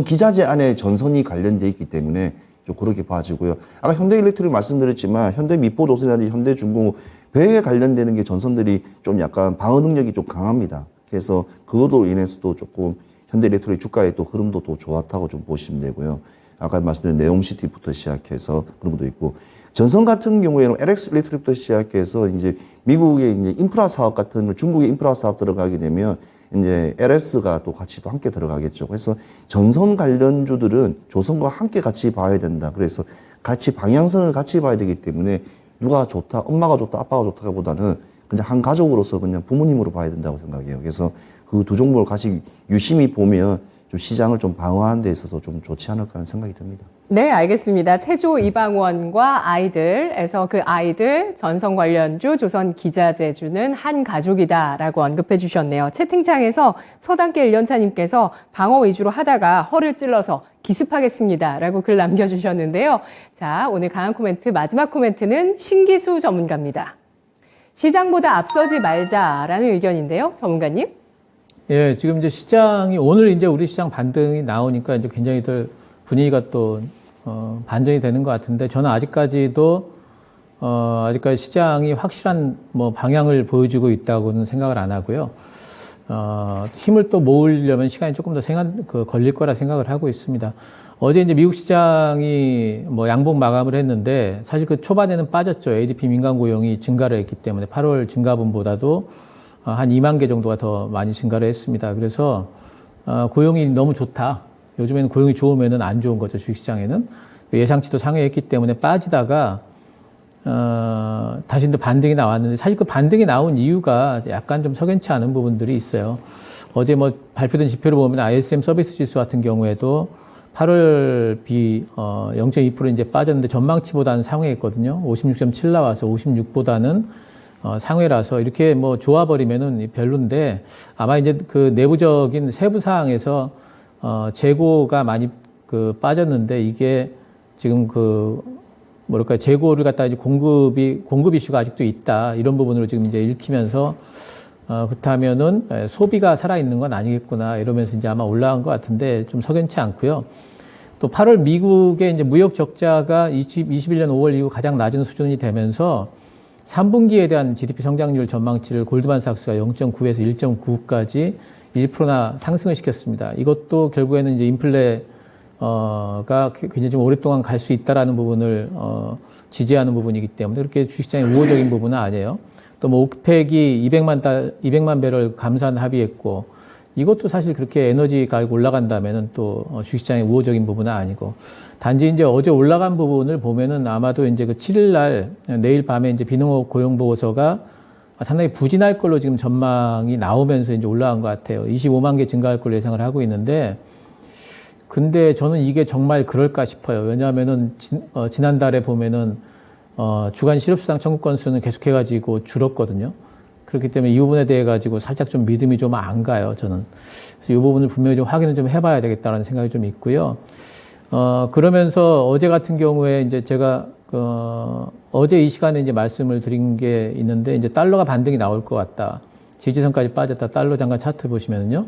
기자재 안에 전선이 관련돼 있기 때문에 좀 그렇게 봐지고요. 아까 현대일렉트로닉 말씀드렸지만 현대미포조선이라든지 현대중공업 배에 관련되는 게 전선들이 좀 약간 방어 능력이 좀 강합니다. 그래서 그것으로 인해서도 조금 현대일렉트로닉 주가의 또 흐름도 또 좋았다고 좀 보시면 되고요. 아까 말씀드린 네옴시티부터 시작해서 그런 것도 있고 전선 같은 경우에는 LX 일렉트릭부터 시작해서 이제 미국의 이제 인프라 사업 같은 거, 중국의 인프라 사업 들어가게 되면 이제 LS가 또 같이 또 함께 들어가겠죠. 그래서 전선 관련주들은 조선과 함께 같이 봐야 된다. 그래서 같이 방향성을 같이 봐야 되기 때문에 누가 좋다, 엄마가 좋다, 아빠가 좋다보다는 그냥 한 가족으로서 그냥 부모님으로 봐야 된다고 생각해요. 그래서 그 두 종목을 같이 유심히 보면 좀 시장을 좀 방어하는 데 있어서 좀 좋지 않을까 하는 생각이 듭니다. 네, 알겠습니다. 태조 이방원과 아이들에서 그 아이들 전선 관련주 조선 기자재주는 한 가족이다라고 언급해 주셨네요. 채팅창에서 서당계 1년차님께서 방어 위주로 하다가 허를 찔러서 기습하겠습니다라고 글 남겨주셨는데요. 자, 오늘 강한 코멘트 마지막 코멘트는 신기수 전문가입니다. 시장보다 앞서지 말자라는 의견인데요, 전문가님. 예, 지금 이제 시장이 오늘 이제 우리 시장 반등이 나오니까 이제 굉장히들 분위기가 또 반전이 되는 것 같은데 저는 아직까지도 아직까지 시장이 확실한 뭐 방향을 보여주고 있다고는 생각을 안 하고요. 힘을 또 모으려면 시간이 조금 더 걸릴 거라 생각을 하고 있습니다. 어제 이제 미국 시장이 뭐 양봉 마감을 했는데 사실 그 초반에는 빠졌죠. ADP 민간 고용이 증가를 했기 때문에 8월 증가분보다도 한 2만 개 정도가 더 많이 증가를 했습니다. 그래서 고용이 너무 좋다. 요즘에는 고용이 좋으면은 안 좋은 거죠. 주식시장에는. 예상치도 상회했기 때문에 빠지다가 다시 또 반등이 나왔는데 사실 그 반등이 나온 이유가 약간 좀 석연치 않은 부분들이 있어요. 어제 뭐 발표된 지표를 보면 ISM 서비스 지수 같은 경우에도 8월 0.2% 이제 빠졌는데 전망치보다는 상회했거든요. 56.7 나와서 56보다는 상회라서 이렇게 뭐 좋아버리면은 별론데 아마 이제 그 내부적인 세부 사항에서 재고가 많이 빠졌는데 이게 지금 뭐랄까 재고를 갖다 이제 공급 이슈가 아직도 있다 이런 부분으로 지금 이제 읽히면서 그렇다면은 소비가 살아있는 건 아니겠구나 이러면서 이제 아마 올라간 것 같은데 좀 석연치 않고요. 또 8월 미국의 이제 무역 적자가 21년 5월 이후 가장 낮은 수준이 되면서 3분기에 대한 GDP 성장률 전망치를 골드만삭스가 0.9에서 1.9까지 1%나 상승을 시켰습니다. 이것도 결국에는 이제 인플레가 굉장히 좀 오랫동안 갈 수 있다라는 부분을 지지하는 부분이기 때문에 그렇게 주식시장의 우호적인 부분은 아니에요. 또 뭐 오펙이 200만 배럴 감산 합의했고 이것도 사실 그렇게 에너지 가격 올라간다면은 또 주식시장의 우호적인 부분은 아니고 단지 이제 어제 올라간 부분을 보면은 아마도 이제 그 7일 날 내일 밤에 이제 비농업 고용 보고서가 상당히 부진할 걸로 지금 전망이 나오면서 이제 올라간 것 같아요. 25만 개 증가할 걸로 예상을 하고 있는데 근데 저는 이게 정말 그럴까 싶어요. 왜냐하면은 지난달에 보면은 주간 실업수당 청구 건수는 계속해가지고 줄었거든요. 그렇기 때문에 이 부분에 대해 가지고 살짝 좀 믿음이 좀 안 가요, 저는. 그래서 이 부분을 분명히 좀 확인을 좀 해봐야 되겠다라는 생각이 좀 있고요. 그러면서 어제 같은 경우에 이제 제가, 어제 이 시간에 이제 말씀을 드린 게 있는데, 이제 달러가 반등이 나올 것 같다. 지지선까지 빠졌다. 달러 잠깐 차트 보시면은요.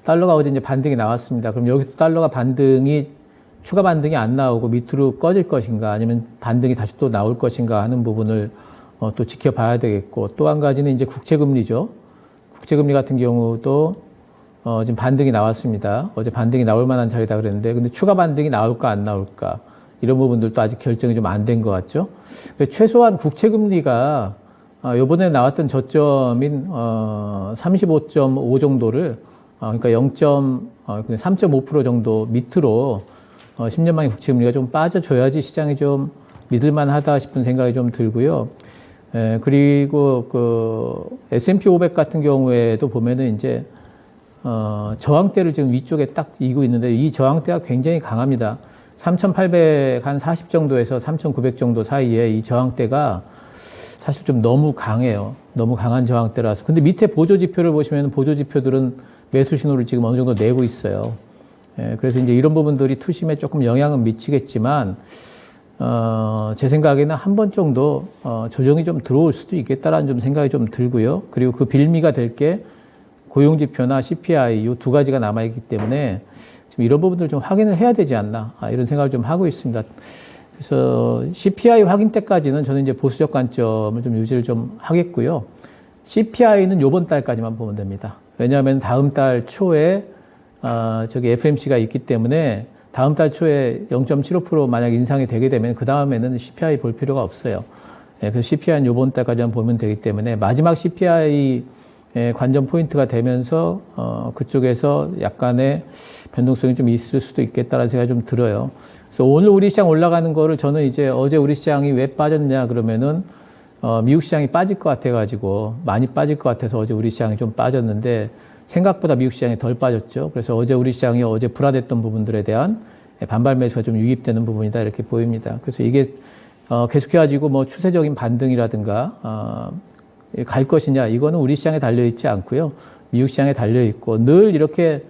달러가 어제 이제 반등이 나왔습니다. 그럼 여기서 달러가 추가 반등이 안 나오고 밑으로 꺼질 것인가, 아니면 반등이 다시 또 나올 것인가 하는 부분을 또 지켜봐야 되겠고, 또 한 가지는 이제 국채금리죠. 국채금리 같은 경우도 지금 반등이 나왔습니다. 어제 반등이 나올 만한 자리다 그랬는데, 근데 추가 반등이 나올까 안 나올까 이런 부분들도 아직 결정이 좀 안 된 것 같죠. 최소한 국채금리가 이번에 나왔던 저점인 35.5 정도를 그러니까 3.5% 정도 밑으로 10년 만에 국채금리가 좀 빠져줘야지 시장이 좀 믿을만하다 싶은 생각이 좀 들고요. 그리고 S&P 500 같은 경우에도 보면은 이제 저항대를 지금 위쪽에 딱 이고 있는데 이 저항대가 굉장히 강합니다. 3,840 정도에서 3,900 정도 사이에 이 저항대가 사실 좀 너무 강해요. 너무 강한 저항대라서. 근데 밑에 보조지표를 보시면 보조지표들은 매수 신호를 지금 어느 정도 내고 있어요. 그래서 이제 이런 부분들이 투심에 조금 영향은 미치겠지만, 제 생각에는 한 번 정도, 조정이 좀 들어올 수도 있겠다라는 좀 생각이 좀 들고요. 그리고 그 빌미가 될 게 고용지표나 CPI 이 두 가지가 남아있기 때문에 지금 이런 부분들 좀 확인을 해야 되지 않나, 이런 생각을 좀 하고 있습니다. 그래서 CPI 확인 때까지는 저는 이제 보수적 관점을 좀 유지를 좀 하겠고요. CPI는 요번 달까지만 보면 됩니다. 왜냐하면 다음 달 초에, FMC가 있기 때문에 다음 달 초에 0.75% 만약 인상이 되게 되면 그 다음에는 CPI 볼 필요가 없어요. 예, 그래서 CPI는 이번 달까지만 보면 되기 때문에 마지막 CPI 관전 포인트가 되면서 그쪽에서 약간의 변동성이 좀 있을 수도 있겠다라는 생각이 좀 들어요. 그래서 오늘 우리 시장 올라가는 거를 저는 이제 어제 우리 시장이 왜 빠졌냐 그러면은 미국 시장이 빠질 것 같아가지고 많이 빠질 것 같아서 어제 우리 시장이 좀 빠졌는데 생각보다 미국 시장이 덜 빠졌죠. 그래서 어제 우리 시장이 어제 불안했던 부분들에 대한 반발 매수가 좀 유입되는 부분이다 이렇게 보입니다. 그래서 이게 계속해가지고 뭐 추세적인 반등이라든가 갈 것이냐 이거는 우리 시장에 달려 있지 않고요. 미국 시장에 달려 있고 늘 이렇게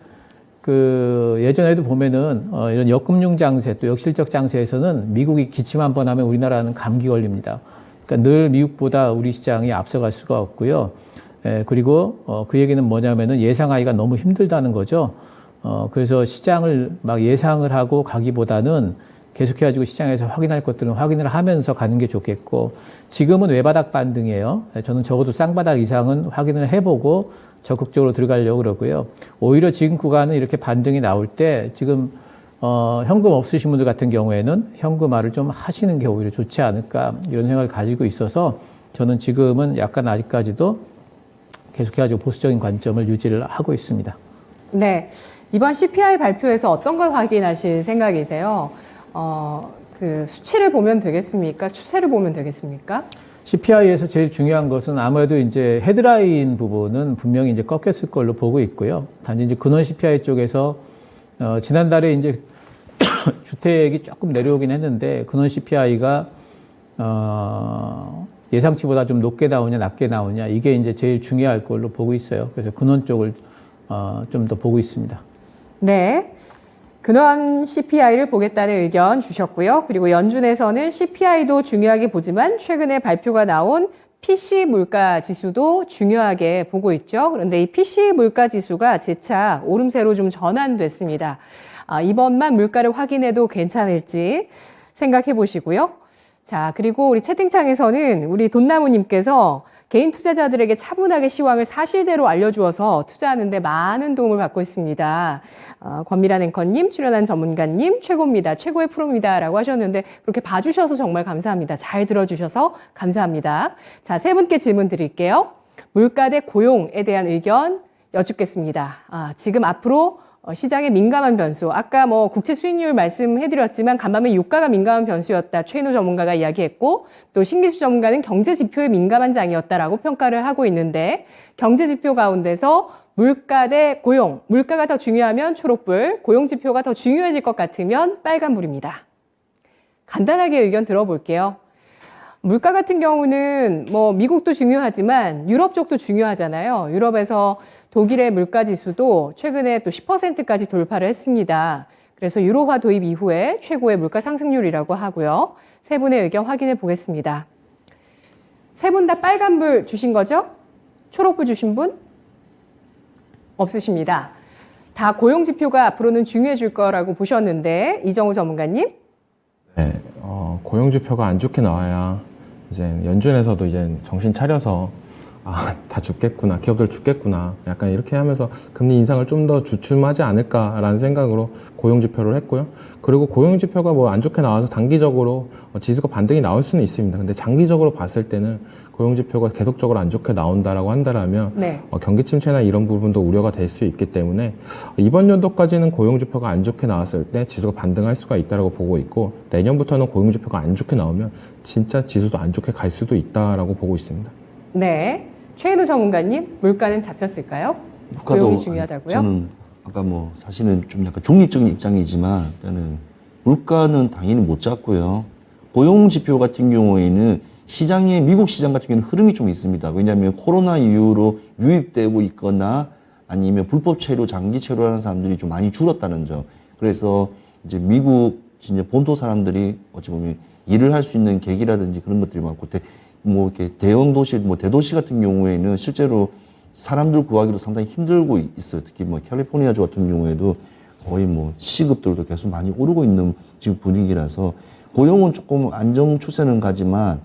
그 예전에도 보면은 이런 역금융 장세 또 역실적 장세에서는 미국이 기침 한번 하면 우리나라는 감기 걸립니다. 그러니까 늘 미국보다 우리 시장이 앞서갈 수가 없고요. 그리고 그 얘기는 뭐냐면은 예상하기가 너무 힘들다는 거죠. 그래서 시장을 막 예상을 하고 가기보다는 계속해가지고 시장에서 확인할 것들은 확인을 하면서 가는 게 좋겠고 지금은 외바닥 반등이에요. 저는 적어도 쌍바닥 이상은 확인을 해보고 적극적으로 들어가려고 그러고요. 오히려 지금 구간은 이렇게 반등이 나올 때 지금 현금 없으신 분들 같은 경우에는 현금화를 좀 하시는 게 오히려 좋지 않을까 이런 생각을 가지고 있어서 저는 지금은 약간 아직까지도 계속해가지고 보수적인 관점을 유지를 하고 있습니다. 네. 이번 CPI 발표에서 어떤 걸 확인하실 생각이세요? 그 수치를 보면 되겠습니까? 추세를 보면 되겠습니까? CPI에서 제일 중요한 것은 아무래도 이제 헤드라인 부분은 분명히 이제 꺾였을 걸로 보고 있고요. 단지 이제 근원 CPI 쪽에서 지난달에 이제 주택이 조금 내려오긴 했는데 근원 CPI가 예상치보다 좀 높게 나오냐 낮게 나오냐 이게 이제 제일 중요할 걸로 보고 있어요. 그래서 근원 쪽을 좀 더 보고 있습니다. 네. 근원 CPI를 보겠다는 의견 주셨고요. 그리고 연준에서는 CPI도 중요하게 보지만 최근에 발표가 나온 PC 물가 지수도 중요하게 보고 있죠. 그런데 이 PC 물가 지수가 재차 오름세로 좀 전환됐습니다. 이번만 물가를 확인해도 괜찮을지 생각해 보시고요. 자, 그리고 우리 채팅창에서는 우리 돈나무님께서 개인 투자자들에게 차분하게 시황을 사실대로 알려주어서 투자하는데 많은 도움을 받고 있습니다. 권미란 앵커님, 출연한 전문가님, 최고입니다. 최고의 프로입니다. 라고 하셨는데 그렇게 봐주셔서 정말 감사합니다. 잘 들어주셔서 감사합니다. 자, 세 분께 질문 드릴게요. 물가 대 고용에 대한 의견 여쭙겠습니다. 지금 앞으로 시장에 민감한 변수, 아까 뭐 국채 수익률 말씀해드렸지만 간밤에 유가가 민감한 변수였다. 최인호 전문가가 이야기했고 또 신기수 전문가는 경제 지표에 민감한 장이었다라고 평가를 하고 있는데 경제 지표 가운데서 물가 대 고용, 물가가 더 중요하면 초록불, 고용 지표가 더 중요해질 것 같으면 빨간불입니다. 간단하게 의견 들어볼게요. 물가 같은 경우는 뭐 미국도 중요하지만 유럽 쪽도 중요하잖아요. 유럽에서 독일의 물가 지수도 최근에 또 10%까지 돌파를 했습니다. 그래서 유로화 도입 이후에 최고의 물가 상승률이라고 하고요. 세 분의 의견 확인해 보겠습니다. 세 분 다 빨간불 주신 거죠? 초록불 주신 분? 없으십니다. 다 고용 지표가 앞으로는 중요해질 거라고 보셨는데 이정우 전문가님? 네, 고용 지표가 안 좋게 나와야 이제 연준에서도 이제 정신 차려서 다 죽겠구나, 기업들 죽겠구나, 약간 이렇게 하면서 금리 인상을 좀 더 주춤하지 않을까라는 생각으로 고용 지표를 했고요. 그리고 고용 지표가 뭐 안 좋게 나와서 단기적으로 지수가 반등이 나올 수는 있습니다. 근데 장기적으로 봤을 때는 고용 지표가 계속적으로 안 좋게 나온다라고 한다라면 네. 경기 침체나 이런 부분도 우려가 될 수 있기 때문에 이번 연도까지는 고용 지표가 안 좋게 나왔을 때 지수가 반등할 수가 있다라고 보고 있고 내년부터는 고용 지표가 안 좋게 나오면 진짜 지수도 안 좋게 갈 수도 있다라고 보고 있습니다. 네. 최인호 전문가님, 물가는 잡혔을까요? 고용이 중요하다고요? 저는 아까 뭐 사실은 좀 약간 중립적인 입장이지만 일단은 물가는 당연히 못 잡고요. 고용 지표 같은 경우에는 시장에 미국 시장 같은 경우는 흐름이 좀 있습니다. 왜냐하면 코로나 이후로 유입되고 있거나 아니면 불법 체류, 장기 체류하는 사람들이 좀 많이 줄었다는 점. 그래서 이제 미국 진짜 본토 사람들이 어찌 보면 일을 할 수 있는 계기라든지 그런 것들이 많고 뭐 이렇게 대형 도시, 뭐 대도시 같은 경우에는 실제로 사람들 구하기도 상당히 힘들고 있어요. 특히 뭐 캘리포니아주 같은 경우에도 거의 뭐 시급들도 계속 많이 오르고 있는 지금 분위기라서 고용은 조금 안정 추세는 가지만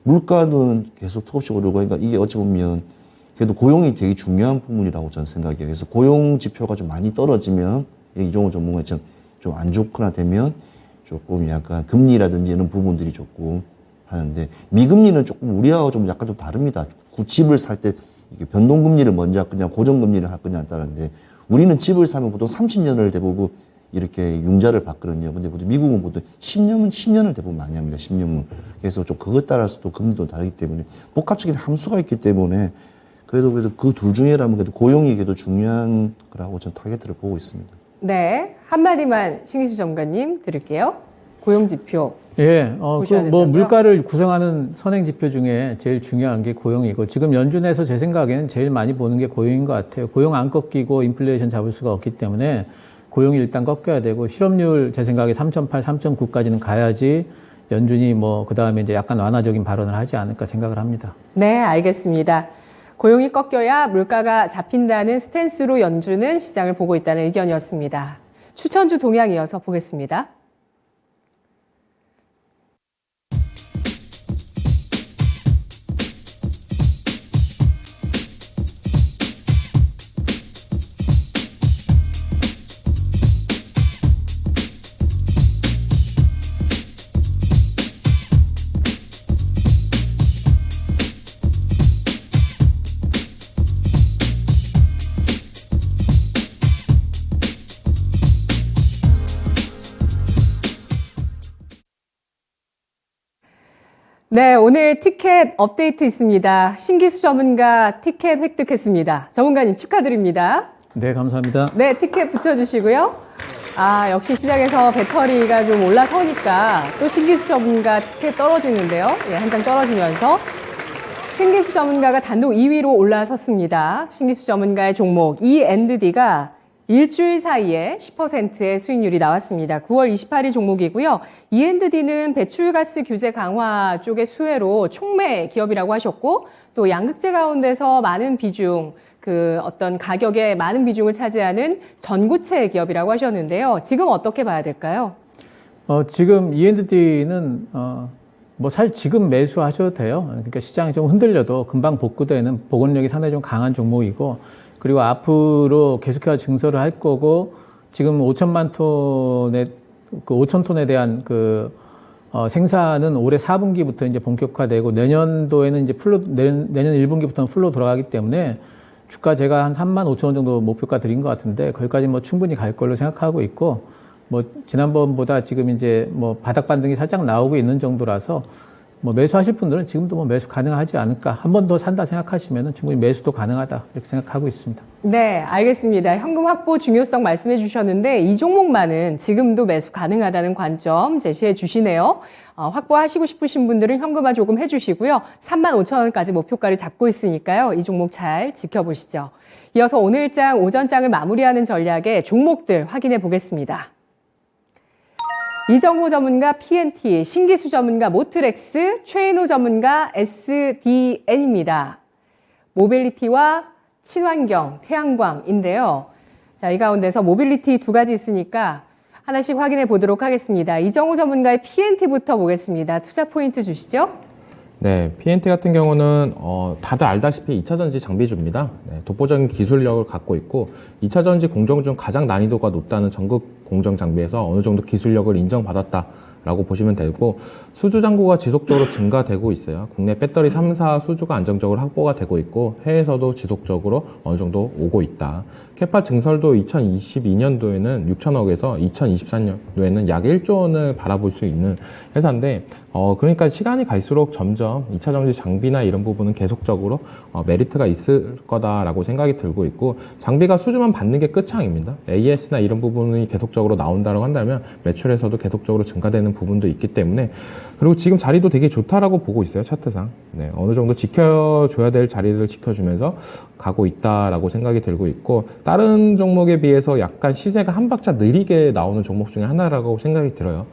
물가는 계속 턱없이 오르고 그러니까 이게 어찌 보면 그래도 고용이 되게 중요한 부분이라고 저는 생각해요. 그래서 고용 지표가 좀 많이 떨어지면 이종호 전문가처럼 좀 안 좋거나 되면 조금 약간 금리라든지 이런 부분들이 조금 하는데, 미금리는 조금 우리하고 좀 약간 좀 다릅니다. 집을 살 때 이게 변동금리를 먼저 할 거냐 고정금리를 할 거냐에 따른데, 우리는 집을 사면 보통 30년을 대부분 이렇게 융자를 받거든요. 근데 보통 미국은 보통 10년을 대부분 많이 합니다. 10년을. 그래서 좀 그것 따라서 또 금리도 다르기 때문에 복합적인 함수가 있기 때문에, 그래도 그 둘 중에라면 그래도 고용이 그래도 중요한 거라고 저는 타겟을 보고 있습니다. 네, 한마디만 신기수 전문가님 드릴게요. 고용지표. 예, 보셔야 뭐 된다고요? 물가를 구성하는 선행 지표 중에 제일 중요한 게 고용이고, 지금 연준에서 제 생각에는 제일 많이 보는 게 고용인 것 같아요. 고용 안 꺾이고 인플레이션 잡을 수가 없기 때문에 고용이 일단 꺾여야 되고, 실업률 제 생각에 3.8, 3.9까지는 가야지 연준이 뭐 그 다음에 이제 약간 완화적인 발언을 하지 않을까 생각을 합니다. 네, 알겠습니다. 고용이 꺾여야 물가가 잡힌다는 스탠스로 연준은 시장을 보고 있다는 의견이었습니다. 추천주 동향 이어서 보겠습니다. 네, 오늘 티켓 업데이트 있습니다. 신기수 전문가 티켓 획득했습니다. 전문가님 축하드립니다. 네, 감사합니다. 네, 티켓 붙여주시고요. 아, 역시 시장에서 배터리가 좀 올라서니까 또 신기수 전문가 티켓 떨어지는데요. 예, 한 장 떨어지면서 신기수 전문가가 단독 2위로 올라섰습니다. 신기수 전문가의 종목 E&D가 일주일 사이에 10%의 수익률이 나왔습니다. 9월 28일 종목이고요. E&D는 배출가스 규제 강화 쪽의 수혜로 촉매 기업이라고 하셨고, 또 양극재 가운데서 많은 비중, 어떤 가격의 많은 비중을 차지하는 전구체 기업이라고 하셨는데요. 지금 어떻게 봐야 될까요? 지금 E&D는 지금 매수하셔도 돼요. 그러니까 시장이 좀 흔들려도 금방 복구되는 복원력이 상당히 좀 강한 종목이고, 그리고 앞으로 계속해서 증설을 할 거고, 지금 5천만 톤의 5천 톤에 대한 생산은 올해 4분기부터 이제 본격화되고, 내년도에는 이제 내년 1분기부터는 풀로 돌아가기 때문에 주가 제가 한 3만 5천 원 정도 목표가 드린 것 같은데, 거기까지 뭐 충분히 갈 걸로 생각하고 있고, 뭐 지난번보다 지금 이제 뭐 바닥 반등이 살짝 나오고 있는 정도라서, 뭐 매수하실 분들은 지금도 뭐 매수 가능하지 않을까. 한 번 더 산다 생각하시면 충분히 매수도 가능하다, 이렇게 생각하고 있습니다. 네, 알겠습니다. 현금 확보 중요성 말씀해 주셨는데, 이 종목만은 지금도 매수 가능하다는 관점 제시해 주시네요. 확보하시고 싶으신 분들은 현금화 조금 해주시고요. 35,000원까지 목표가를 잡고 있으니까요. 이 종목 잘 지켜보시죠. 이어서 오늘장 오전장을 마무리하는 전략의 종목들 확인해 보겠습니다. 이정호 전문가 PNT, 신기수 전문가 모트렉스, 최인호 전문가 SDN입니다. 모빌리티와 친환경, 태양광인데요. 자, 이 가운데서 모빌리티 두 가지 있으니까 하나씩 확인해 보도록 하겠습니다. 이정호 전문가의 PNT부터 보겠습니다. 투자 포인트 주시죠. 네, PNT 같은 경우는 다들 알다시피 2차전지 장비주입니다. 네, 독보적인 기술력을 갖고 있고 2차전지 공정 중 가장 난이도가 높다는 전국 공정 장비에서 어느 정도 기술력을 인정받았다라고 보시면 되고, 수주 잔고가 지속적으로 증가되고 있어요. 국내 배터리 3사 수주가 안정적으로 확보가 되고 있고, 해외에서도 지속적으로 어느 정도 오고 있다. 캐파 증설도 2022년도에는 6천억에서 2024년도에는 약 1조 원을 바라볼 수 있는 회사인데, 그러니까 시간이 갈수록 점점 2차 전지 장비나 이런 부분은 계속적으로 메리트가 있을 거다라고 생각이 들고 있고, 장비가 수주만 받는 게 끝장입니다. AS나 이런 부분이 계속적으로 나온다고 한다면 매출에서도 계속적으로 증가되는 부분도 있기 때문에, 그리고 지금 자리도 되게 좋다라고 보고 있어요, 차트상. 네, 어느 정도 지켜줘야 될 자리를 지켜주면서 가고 있다라고 생각이 들고 있고, 다른 종목에 비해서 약간 시세가 한 박자 느리게 나오는 종목 중에 하나라고 생각이 들어요.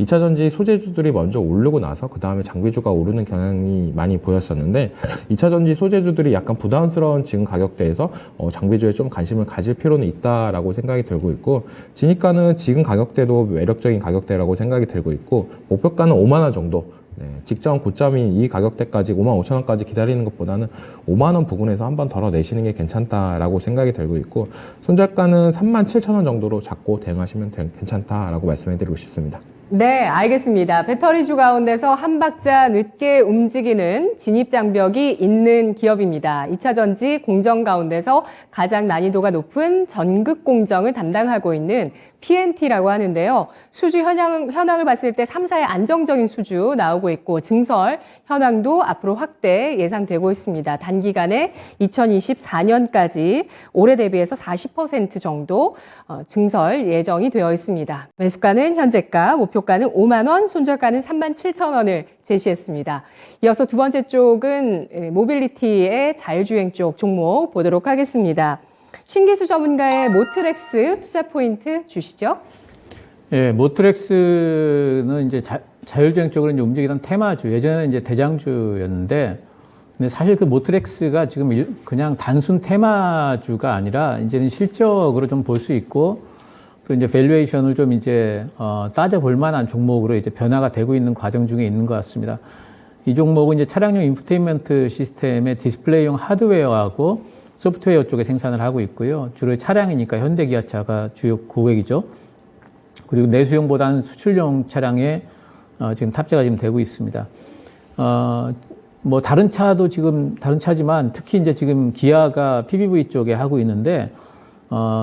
2차전지 소재주들이 먼저 오르고 나서 그 다음에 장비주가 오르는 경향이 많이 보였었는데, 2차전지 소재주들이 약간 부담스러운 지금 가격대에서 장비주에 좀 관심을 가질 필요는 있다라고 생각이 들고 있고, 지니까는 지금 가격대도 매력적인 가격대라고 생각이 들고 있고, 목표가는 5만 원 정도 네, 직전 고점인 이 가격대까지 55,000원까지 기다리는 것보다는 5만 원 부근에서 한번 덜어내시는 게 괜찮다라고 생각이 들고 있고, 손절가는 37,000원 정도로 잡고 대응하시면 괜찮다라고 말씀해드리고 싶습니다. 네, 알겠습니다. 배터리주 가운데서 한 박자 늦게 움직이는 진입장벽이 있는 기업입니다. 2차 전지 공정 가운데서 가장 난이도가 높은 전극 공정을 담당하고 있는 PNT라고 하는데요. 수주 현황을 봤을 때 3사의 안정적인 수주 나오고 있고, 증설 현황도 앞으로 확대 예상되고 있습니다. 단기간에 2024년까지 올해 대비해서 40% 정도 증설 예정이 되어 있습니다. 매수가는 현재가, 목표가는 5만 원, 손절가는 37,000원을 제시했습니다. 이어서 두 번째 쪽은 모빌리티의 자율주행 쪽 종목 보도록 하겠습니다. 신기수 전문가의 모트렉스 투자 포인트 주시죠. 예, 모트렉스는 이제 자율주행 쪽으로 이제 움직이던 테마주, 예전에는 이제 대장주였는데, 근데 사실 그 모트렉스가 지금 그냥 단순 테마주가 아니라 이제는 실적으로 좀 볼 수 있고, 또 이제 밸류에이션을 좀 이제 따져볼 만한 종목으로 이제 변화가 되고 있는 과정 중에 있는 것 같습니다. 이 종목은 이제 차량용 인포테인먼트 시스템의 디스플레이용 하드웨어하고 소프트웨어 쪽에 생산을 하고 있고요. 주로 차량이니까 현대기아차가 주요 고객이죠. 그리고 내수용보다는 수출용 차량에 지금 탑재가 지금 되고 있습니다. 뭐 다른 차도 지금 다른 차지만 특히 이제 지금 기아가 PBV 쪽에 하고 있는데,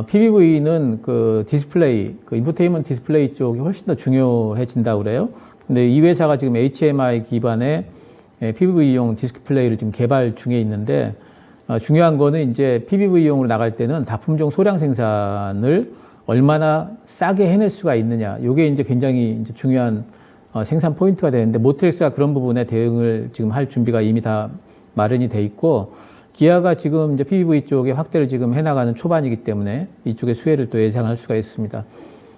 PBV는 그 디스플레이, 그 인포테인먼트 디스플레이 쪽이 훨씬 더 중요해진다고 그래요. 근데 이 회사가 지금 HMI 기반의 PBV용 디스플레이를 지금 개발 중에 있는데, 중요한 거는 이제 PBV용으로 나갈 때는 다품종 소량 생산을 얼마나 싸게 해낼 수가 있느냐. 요게 이제 굉장히 이제 중요한 생산 포인트가 되는데, 모트렉스가 그런 부분에 대응을 지금 할 준비가 이미 다 마련이 돼 있고, 기아가 지금 이제 PBV 쪽에 확대를 지금 해나가는 초반이기 때문에 이쪽의 수혜를 또 예상할 수가 있습니다.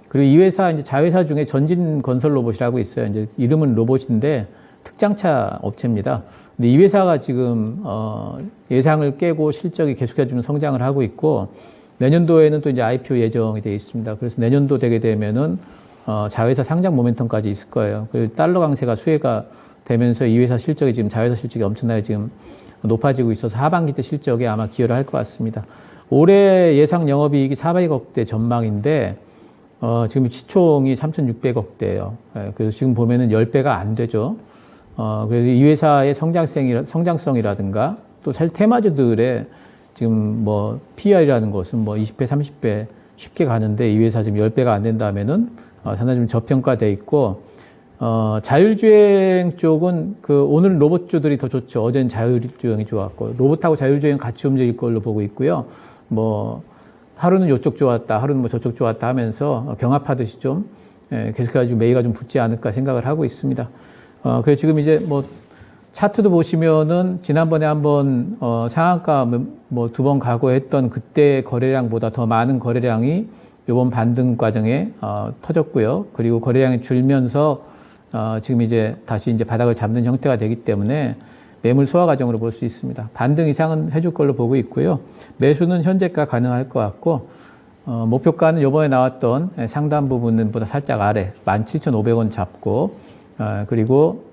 그리고 이 회사 이제 자회사 중에 전진 건설 로봇이라고 있어요. 이제 이름은 로봇인데 특장차 업체입니다. 근데 이 회사가 지금 예상을 깨고 실적이 계속해서 성장을 하고 있고, 내년도에는 또 이제 IPO 예정이 되어 있습니다. 그래서 내년도 되게 되면은 자회사 상장 모멘텀까지 있을 거예요. 그리고 달러 강세가 수혜가 되면서 이 회사 실적이 지금 자회사 실적이 엄청나게 지금 높아지고 있어서 하반기 때 실적에 아마 기여를 할 것 같습니다. 올해 예상 영업이익이 400억대 전망인데 지금 시총이 3,600억대예요. 그래서 지금 보면은 10배가 안 되죠. 그래서 이 회사의 성장성이라든가 또 사실 테마주들의 지금 뭐 PER이라는 것은 뭐 20배, 30배 쉽게 가는데, 이 회사 지금 10배가 안 된다면은 상당히 좀 저평가돼 있고, 자율주행 쪽은 오늘 로봇주들이 더 좋죠. 어제는 자율주행이 좋았고, 로봇하고 자율주행 같이 움직일 걸로 보고 있고요. 뭐 하루는 이쪽 좋았다, 하루는 뭐 저쪽 좋았다 하면서 경합하듯이 좀 계속해서 매기가 좀 붙지 않을까 생각을 하고 있습니다. 그래서 지금 이제 뭐 차트도 보시면은 지난번에 한번 상한가 뭐 2번 가고했던 그때 거래량보다 더 많은 거래량이 이번 반등 과정에 터졌고요. 그리고 거래량이 줄면서 지금 이제 다시 이제 바닥을 잡는 형태가 되기 때문에 매물 소화 과정으로 볼 수 있습니다. 반등 이상은 해줄 걸로 보고 있고요. 매수는 현재가 가능할 것 같고, 목표가는 이번에 나왔던 상단 부분보다 살짝 아래 17,500원 잡고, 그리고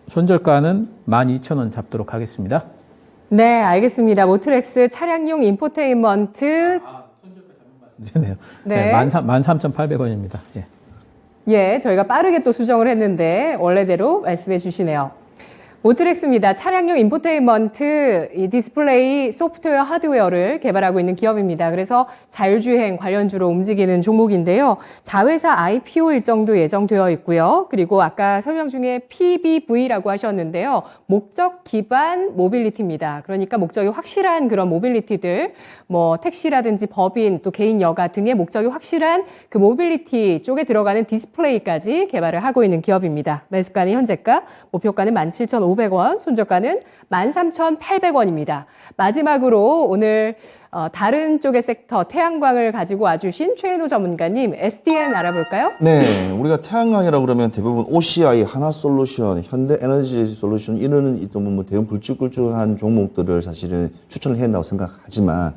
손절가는 12,000원 잡도록 하겠습니다. 네, 알겠습니다. 모트렉스 차량용 인포테인먼트. 네요. 네. 13,800원입니다. 예. 예, 저희가 빠르게 또 수정을 했는데 원래대로 말씀해 주시네요. 모트렉스입니다. 차량용 인포테인먼트, 이 디스플레이 소프트웨어 하드웨어를 개발하고 있는 기업입니다. 그래서 자율주행 관련주로 움직이는 종목인데요. 자회사 IPO 일정도 예정되어 있고요. 그리고 아까 설명 중에 PBV라고 하셨는데요. 목적 기반 모빌리티입니다. 그러니까 목적이 확실한 그런 모빌리티들, 뭐 택시라든지 법인, 또 개인 여가 등의 목적이 확실한 그 모빌리티 쪽에 들어가는 디스플레이까지 개발을 하고 있는 기업입니다. 매수가는 현재가, 목표가는 17,500원, 손절가는 13,800원입니다. 마지막으로 오늘 다른 쪽의 섹터 태양광을 가지고 와주신 최인호 전문가님, SDN 알아볼까요? 네, 우리가 태양광이라고 그러면 대부분 OCI, 하나솔루션, 현대에너지솔루션 이런 뭐 대형 굵직굵직한 종목들을 사실은 추천을 해야 한다고 생각하지만,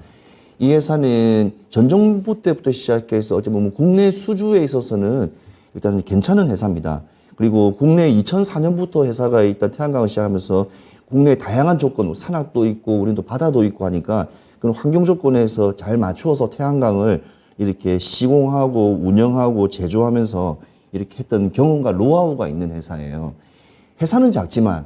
이 회사는 전 정부 때부터 시작해서 어찌 보면 국내 수주에 있어서는 일단은 괜찮은 회사입니다. 그리고 국내에 2004년부터 회사가 일단 태양광을 시작하면서 국내에 다양한 조건, 산악도 있고 우리는 또 바다도 있고 하니까 그런 환경 조건에서 잘 맞추어서 태양광을 이렇게 시공하고 운영하고 제조하면서 이렇게 했던 경험과 노하우가 있는 회사예요. 회사는 작지만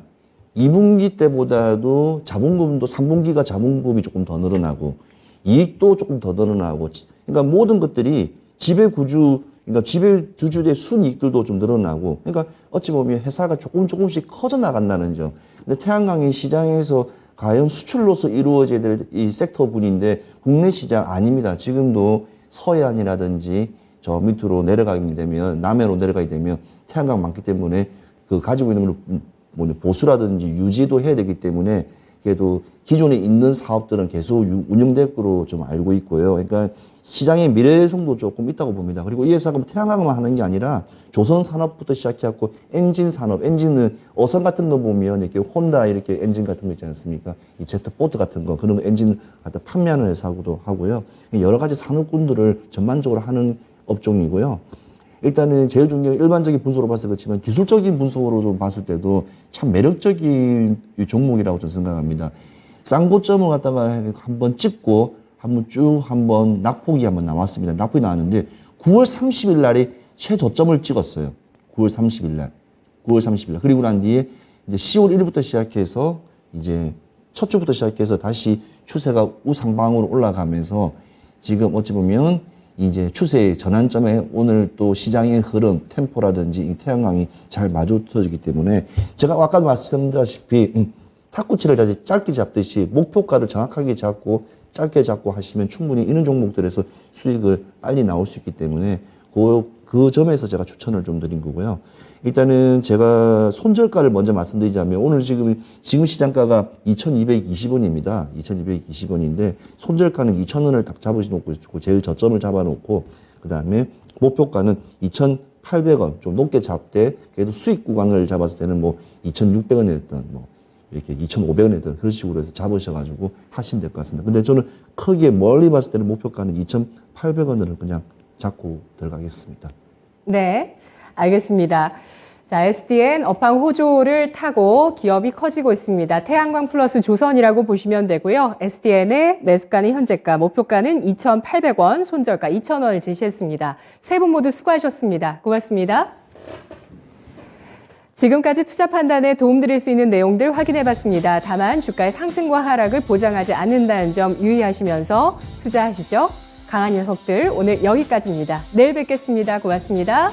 2분기 때보다도 자본금도 3분기가 자본금이 조금 더 늘어나고 이익도 조금 더 늘어나고 그러니까 모든 것들이 지배구주 그러니까 지배주주의 순이익들도 좀 늘어나고 그러니까 어찌 보면 회사가 조금씩 커져 나간다는 점. 근데 태양광이 시장에서 과연 수출로서 이루어져야 될 이 섹터분인데 국내 시장 아닙니다. 지금도 서해안이라든지 저 밑으로 내려가게 되면 남해로 내려가게 되면 태양광 많기 때문에 그 가지고 있는 걸 보수라든지 유지도 해야 되기 때문에 그래도 기존에 있는 사업들은 계속 운영될 거로 좀 알고 있고요. 그러니까 시장의 미래성도 조금 있다고 봅니다. 그리고 이 회사가 태양광만 하는 게 아니라 조선 산업부터 시작해갖고 엔진 산업, 엔진은 어선 같은 거 보면 이렇게 혼다 이렇게 엔진 같은 거 있지 않습니까? 이 제트보트 같은 거 그런 엔진 갖다 판매하는 회사도 하고요. 여러 가지 산업군들을 전반적으로 하는 업종이고요. 일단은 제일 중요한 일반적인 분석으로 봤을 때 그렇지만 기술적인 분석으로 좀 봤을 때도 참 매력적인 종목이라고 저는 생각합니다. 쌍고점을 갖다가 한번 찍고 한번 낙폭이 한번 나왔습니다. 낙폭이 나왔는데 9월 30일 날에 최저점을 찍었어요. 9월 30일 날. 그리고 난 뒤에 이제 10월 1일부터 시작해서 이제 첫 주부터 시작해서 다시 추세가 우상방으로 올라가면서 지금 어찌 보면 이제 추세의 전환점에 오늘 또 시장의 흐름, 템포라든지 이 태양광이 잘 맞춰지기 때문에 제가 아까 말씀드렸다시피 탁구치를 다시 짧게 잡듯이 목표가를 정확하게 잡고 짧게 잡고 하시면 충분히 이런 종목들에서 수익을 빨리 나올 수 있기 때문에 그 점에서 제가 추천을 좀 드린 거고요. 일단은 제가 손절가를 먼저 말씀드리자면 오늘 지금 시장가가 2,220원입니다. 2,220원인데 손절가는 2,000원을 딱 잡으시놓고 있고 제일 저점을 잡아놓고 그 다음에 목표가는 2,800원 좀 높게 잡되 그래도 수익 구간을 잡았을 때는 뭐 2,600원이었던 뭐 이렇게 2,500원이든 그런 식으로 해서 잡으셔가지고 하시면 될 것 같습니다. 근데 저는 크게 멀리 봤을 때는 목표가는 2,800원을 그냥 잡고 들어가겠습니다. 네, 알겠습니다. 자, SDN 업황 호조를 타고 기업이 커지고 있습니다. 태양광 플러스 조선이라고 보시면 되고요. SDN의 매수가는 현재가, 목표가는 2,800원, 손절가 2,000원을 제시했습니다. 세 분 모두 수고하셨습니다. 고맙습니다. 지금까지 투자 판단에 도움드릴 수 있는 내용들 확인해봤습니다. 다만 주가의 상승과 하락을 보장하지 않는다는 점 유의하시면서 투자하시죠. 강한 녀석들 오늘 여기까지입니다. 내일 뵙겠습니다. 고맙습니다.